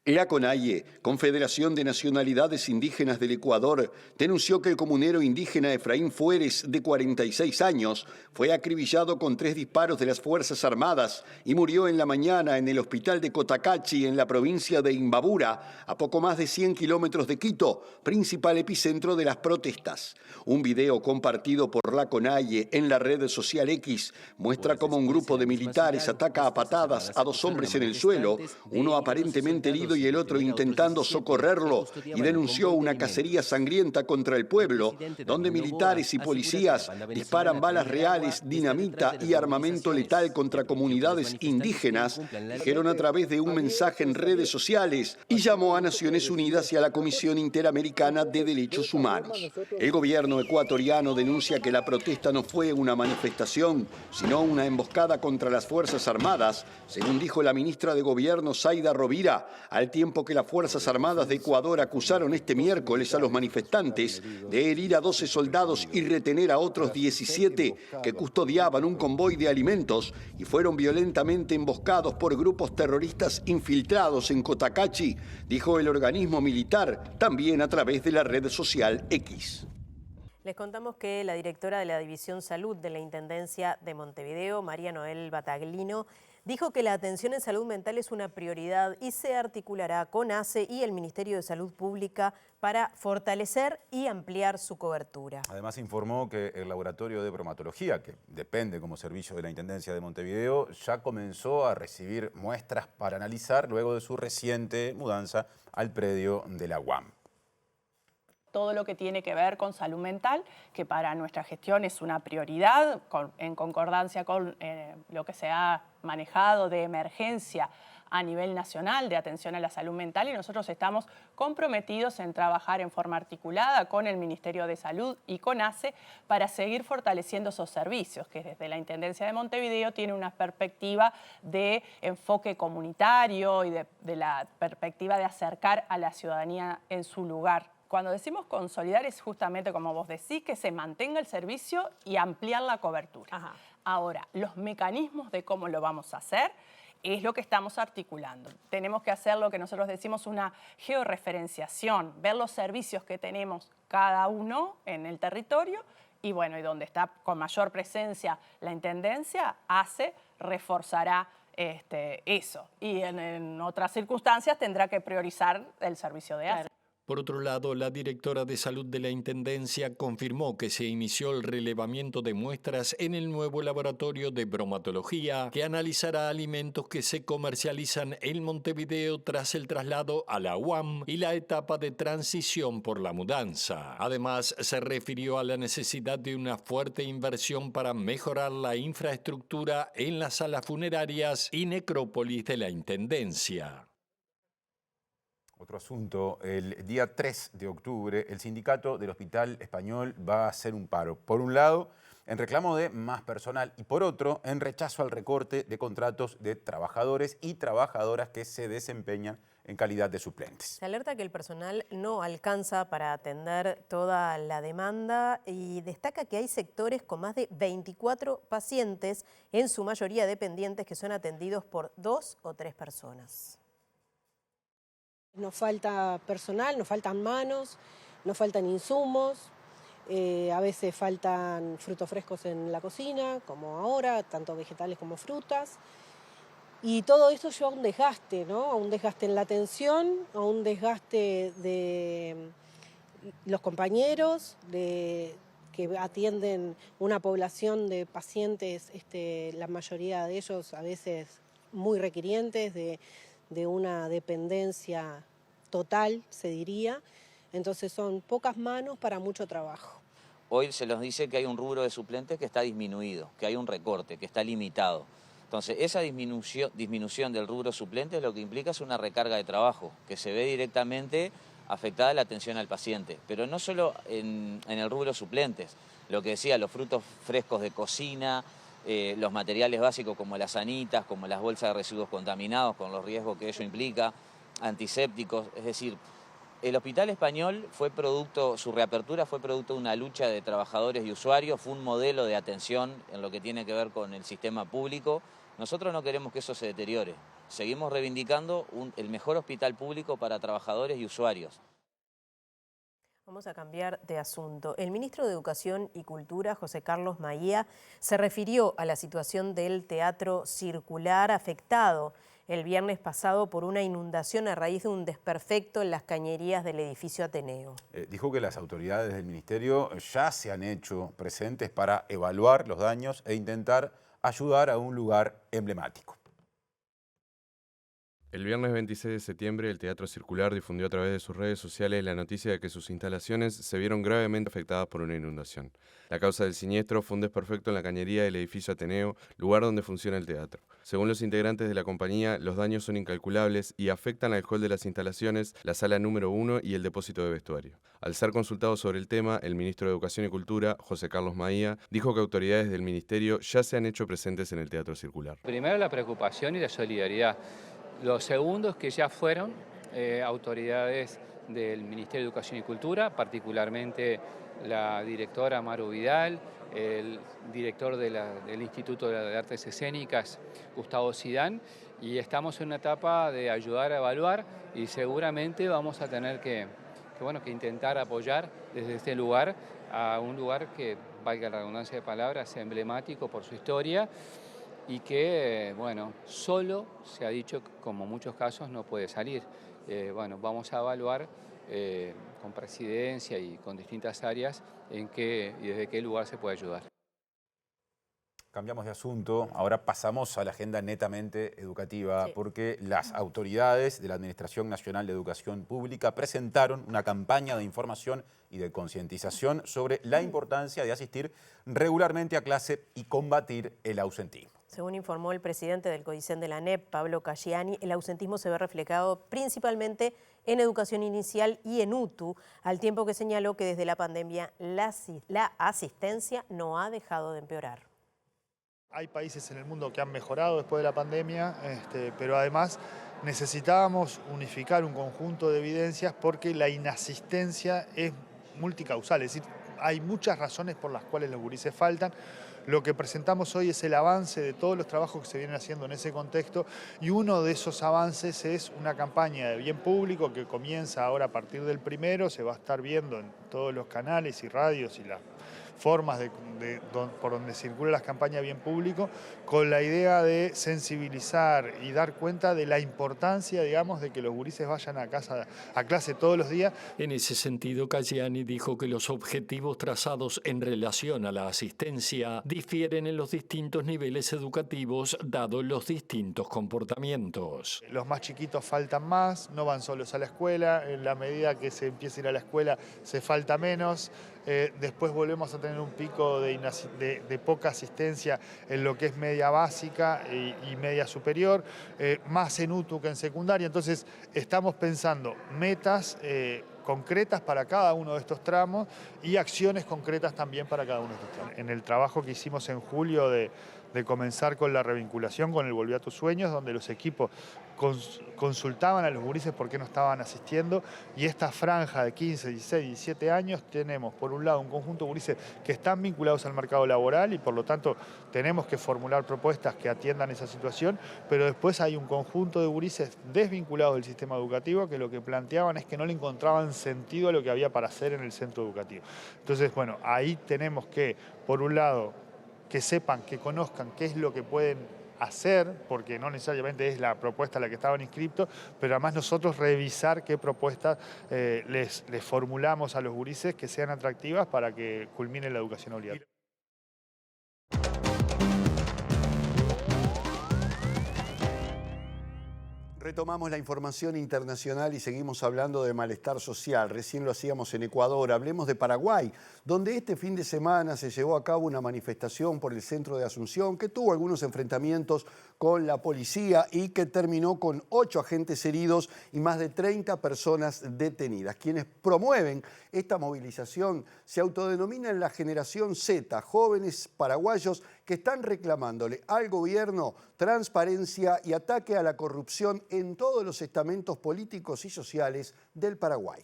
La CONAIE, Confederación de Nacionalidades Indígenas del Ecuador, denunció que el comunero indígena Efraín Fuérez, de 46 años, fue acribillado con 3 disparos de las Fuerzas Armadas y murió en la mañana en el hospital de Cotacachi, en la provincia de Imbabura, a poco más de 100 kilómetros de Quito, principal epicentro de las protestas. Un video compartido por la CONAIE en la red social X muestra cómo un grupo de militares ataca a patadas a 2 hombres en el suelo, uno aparentemente herido y el otro intentando socorrerlo, y denunció una cacería sangrienta contra el pueblo, donde militares y policías disparan balas reales, dinamita y armamento letal contra comunidades indígenas, dijeron a través de un mensaje en redes sociales, y llamó a Naciones Unidas y a la Comisión Interamericana de Derechos Humanos. El gobierno ecuatoriano denuncia que la protesta no fue una manifestación, sino una emboscada contra las Fuerzas Armadas, según dijo la ministra de Gobierno Zaida Rovira, al tiempo que las Fuerzas Armadas de Ecuador acusaron este miércoles a los manifestantes de herir a 12 soldados y retener a otros 17 que custodiaban un convoy de alimentos y fueron violentamente emboscados por grupos terroristas infiltrados en Cotacachi, dijo el organismo militar, también a través de la red social X. Les contamos que la directora de la División Salud de la Intendencia de Montevideo, María Noel Bataglino, dijo que la atención en salud mental es una prioridad y se articulará con ACE y el Ministerio de Salud Pública para fortalecer y ampliar su cobertura. Además informó que el laboratorio de bromatología, que depende como servicio de la Intendencia de Montevideo, ya comenzó a recibir muestras para analizar luego de su reciente mudanza al predio de la UAM. Todo lo que tiene que ver con salud mental, que para nuestra gestión es una prioridad, en concordancia con lo que se ha manejado de emergencia a nivel nacional de atención a la salud mental, y nosotros estamos comprometidos en trabajar en forma articulada con el Ministerio de Salud y con ACE para seguir fortaleciendo esos servicios, que desde la Intendencia de Montevideo tiene una perspectiva de enfoque comunitario y de la perspectiva de acercar a la ciudadanía en su lugar. Cuando decimos consolidar es justamente, como vos decís, que se mantenga el servicio y ampliar la cobertura. Ajá. Ahora, los mecanismos de cómo lo vamos a hacer es lo que estamos articulando. Tenemos que hacer lo que nosotros decimos una georreferenciación, ver los servicios que tenemos cada uno en el territorio y bueno, y donde está con mayor presencia la Intendencia, ACE reforzará eso. Y en otras circunstancias tendrá que priorizar el servicio de ACE. Por otro lado, la directora de Salud de la Intendencia confirmó que se inició el relevamiento de muestras en el nuevo laboratorio de bromatología que analizará alimentos que se comercializan en Montevideo tras el traslado a la UAM y la etapa de transición por la mudanza. Además, se refirió a la necesidad de una fuerte inversión para mejorar la infraestructura en las salas funerarias y necrópolis de la Intendencia. Otro asunto, el día 3 de octubre el sindicato del Hospital Español va a hacer un paro. Por un lado, en reclamo de más personal y por otro, en rechazo al recorte de contratos de trabajadores y trabajadoras que se desempeñan en calidad de suplentes. Se alerta que el personal no alcanza para atender toda la demanda y destaca que hay sectores con más de 24 pacientes, en su mayoría dependientes, que son atendidos por 2 o 3 personas. Nos falta personal, nos faltan manos, nos faltan insumos, a veces faltan frutos frescos en la cocina, como ahora, tanto vegetales como frutas. Y todo esto lleva a un desgaste, ¿no? A un desgaste en la atención, a un desgaste de los compañeros, que atienden una población de pacientes, la mayoría de ellos a veces muy requirientes, de una dependencia total, se diría. Entonces son pocas manos para mucho trabajo. Hoy se nos dice que hay un rubro de suplentes que está disminuido, que hay un recorte, que está limitado. Entonces esa disminución del rubro suplente lo que implica es una recarga de trabajo, que se ve directamente afectada la atención al paciente. Pero no solo en el rubro suplentes, lo que decía, los frutos frescos de cocina, los materiales básicos como las anitas, como las bolsas de residuos contaminados, con los riesgos que ello implica, antisépticos. Es decir, el Hospital Español su reapertura fue producto de una lucha de trabajadores y usuarios, fue un modelo de atención en lo que tiene que ver con el sistema público. Nosotros no queremos que eso se deteriore. Seguimos reivindicando el mejor hospital público para trabajadores y usuarios. Vamos a cambiar de asunto. El ministro de Educación y Cultura, José Carlos Maía, se refirió a la situación del Teatro Circular afectado el viernes pasado por una inundación a raíz de un desperfecto en las cañerías del edificio Ateneo. Dijo que las autoridades del ministerio ya se han hecho presentes para evaluar los daños e intentar ayudar a un lugar emblemático. El viernes 26 de septiembre, el Teatro Circular difundió a través de sus redes sociales la noticia de que sus instalaciones se vieron gravemente afectadas por una inundación. La causa del siniestro fue un desperfecto en la cañería del edificio Ateneo, lugar donde funciona el teatro. Según los integrantes de la compañía, los daños son incalculables y afectan al hall de las instalaciones, la sala número 1 y el depósito de vestuario. Al ser consultado sobre el tema, el ministro de Educación y Cultura, José Carlos Maía, dijo que autoridades del ministerio ya se han hecho presentes en el Teatro Circular. Primero, la preocupación y la solidaridad. Lo segundo es que ya fueron autoridades del Ministerio de Educación y Cultura, particularmente la directora Maru Vidal, el director del Instituto de Artes Escénicas, Gustavo Sidán, y estamos en una etapa de ayudar a evaluar y seguramente vamos a tener que intentar apoyar desde este lugar a un lugar que, valga la redundancia de palabras, sea emblemático por su historia, y que, solo se ha dicho que, como muchos casos, no puede salir. Vamos a evaluar con presidencia y con distintas áreas y desde qué lugar se puede ayudar. Cambiamos de asunto, ahora pasamos a la agenda netamente educativa, porque las autoridades de la Administración Nacional de Educación Pública presentaron una campaña de información y de concientización sobre la importancia de asistir regularmente a clase y combatir el ausentismo. Según informó el presidente del CODICEN de la ANEP, Pablo Caggiani, el ausentismo se ve reflejado principalmente en educación inicial y en UTU, al tiempo que señaló que desde la pandemia la asistencia no ha dejado de empeorar. Hay países en el mundo que han mejorado después de la pandemia, pero además necesitábamos unificar un conjunto de evidencias porque la inasistencia es multicausal, es decir, hay muchas razones por las cuales los gurises faltan. Lo que presentamos hoy es el avance de todos los trabajos que se vienen haciendo en ese contexto y uno de esos avances es una campaña de bien público que comienza ahora a partir del 1, se va a estar viendo en todos los canales y radios y las formas por donde circulan las campañas de bien público, con la idea de sensibilizar y dar cuenta de la importancia, digamos, de que los gurises vayan a clase todos los días. En ese sentido, Cayani dijo que los objetivos trazados en relación a la asistencia difieren en los distintos niveles educativos, dados los distintos comportamientos. Los más chiquitos faltan más, no van solos a la escuela, en la medida que se empieza a ir a la escuela se falta menos. Después volvemos a tener un pico de poca asistencia en lo que es media básica y media superior, más en UTU que en secundaria. Entonces estamos pensando metas concretas para cada uno de estos tramos y acciones concretas también para cada uno de estos tramos. En el trabajo que hicimos en julio de comenzar con la revinculación, con el Volví a tus sueños, donde los equipos consultaban a los gurises por qué no estaban asistiendo, y esta franja de 15, 16, 17 años tenemos por un lado un conjunto de gurises que están vinculados al mercado laboral y por lo tanto tenemos que formular propuestas que atiendan esa situación, pero después hay un conjunto de gurises desvinculados del sistema educativo que lo que planteaban es que no le encontraban sentido a lo que había para hacer en el centro educativo. Entonces, bueno, ahí tenemos que, por un lado, que sepan, que conozcan qué es lo que pueden hacer, porque no necesariamente es la propuesta a la que estaban inscritos, pero además nosotros revisar qué propuestas les formulamos a los gurises que sean atractivas para que culmine la educación obligatoria. Retomamos la información internacional y seguimos hablando de malestar social. Recién lo hacíamos en Ecuador. Hablemos de Paraguay, donde este fin de semana se llevó a cabo una manifestación por el centro de Asunción que tuvo algunos enfrentamientos con la policía y que terminó con 8 agentes heridos y más de 30 personas detenidas. Quienes promueven esta movilización se autodenominan la generación Z, jóvenes paraguayos que están reclamándole al gobierno transparencia y ataque a la corrupción en todos los estamentos políticos y sociales del Paraguay.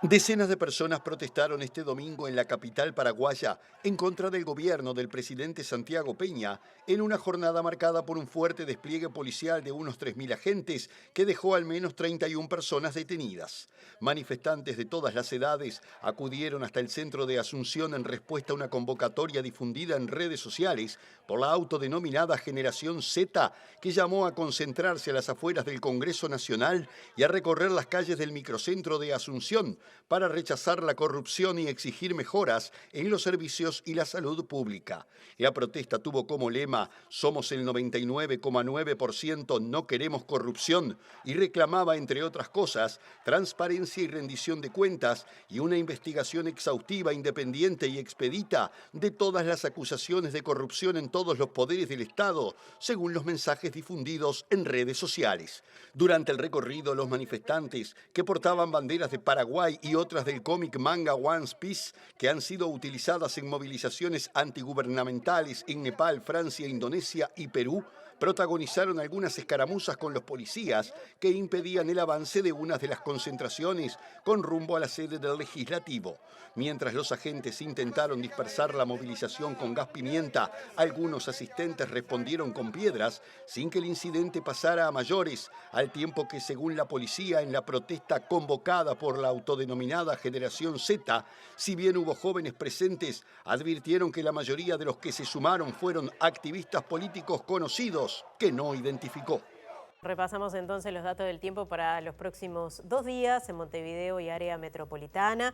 Decenas de personas protestaron este domingo en la capital paraguaya en contra del gobierno del presidente Santiago Peña en una jornada marcada por un fuerte despliegue policial de unos 3.000 agentes que dejó al menos 31 personas detenidas. Manifestantes de todas las edades acudieron hasta el centro de Asunción en respuesta a una convocatoria difundida en redes sociales por la autodenominada Generación Z, que llamó a concentrarse a las afueras del Congreso Nacional y a recorrer las calles del microcentro de Asunción para rechazar la corrupción y exigir mejoras en los servicios y la salud pública. La protesta tuvo como lema "Somos el 99,9%, no queremos corrupción", y reclamaba, entre otras cosas, transparencia y rendición de cuentas y una investigación exhaustiva, independiente y expedita de todas las acusaciones de corrupción en todos los poderes del Estado, según los mensajes difundidos en redes sociales. Durante el recorrido, los manifestantes, que portaban banderas de Paraguay y otras del cómic manga One Piece, que han sido utilizadas en movilizaciones antigubernamentales en Nepal, Francia, Indonesia y Perú, protagonizaron algunas escaramuzas con los policías que impedían el avance de una de las concentraciones con rumbo a la sede del Legislativo. Mientras los agentes intentaron dispersar la movilización con gas pimienta, algunos asistentes respondieron con piedras sin que el incidente pasara a mayores, al tiempo que, según la policía, en la protesta convocada por la autodenominada Generación Z, si bien hubo jóvenes presentes, advirtieron que la mayoría de los que se sumaron fueron activistas políticos conocidos que no identificó. Repasamos entonces los datos del tiempo para los próximos 2 días en Montevideo y área metropolitana.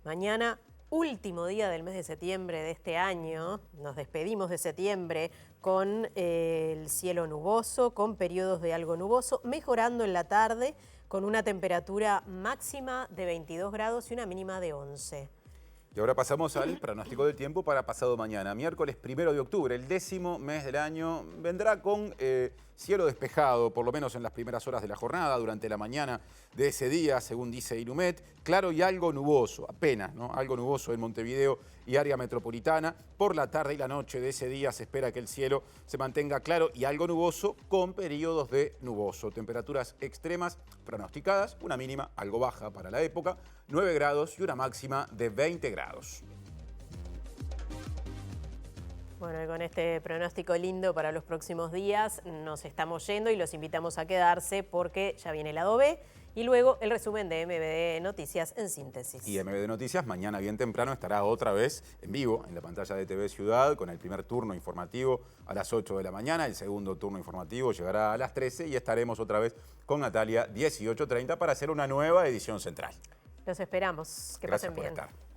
Mañana, último día del mes de septiembre de este año, nos despedimos de septiembre con el cielo nuboso, con periodos de algo nuboso, mejorando en la tarde con una temperatura máxima de 22 grados y una mínima de 11. Y ahora pasamos al pronóstico del tiempo para pasado mañana, miércoles 1 de octubre, el 10º mes del año. Vendrá con cielo despejado, por lo menos en las primeras horas de la jornada, durante la mañana de ese día, según dice Inumet. Claro y algo nuboso, apenas, ¿no? Algo nuboso en Montevideo y área metropolitana. Por la tarde y la noche de ese día se espera que el cielo se mantenga claro y algo nuboso con periodos de nuboso. Temperaturas extremas pronosticadas, una mínima algo baja para la época, 9 grados y una máxima de 20 grados. Bueno, y con este pronóstico lindo para los próximos días nos estamos yendo y los invitamos a quedarse porque ya viene el lado B y luego el resumen de MBD Noticias en síntesis. Y MBD Noticias mañana bien temprano estará otra vez en vivo en la pantalla de TV Ciudad con el primer turno informativo a las 8 de la mañana. El segundo turno informativo llegará a las 13 y estaremos otra vez con Natalia 18:30 para hacer una nueva edición central. Los esperamos. Que Gracias pasen por bien. estar.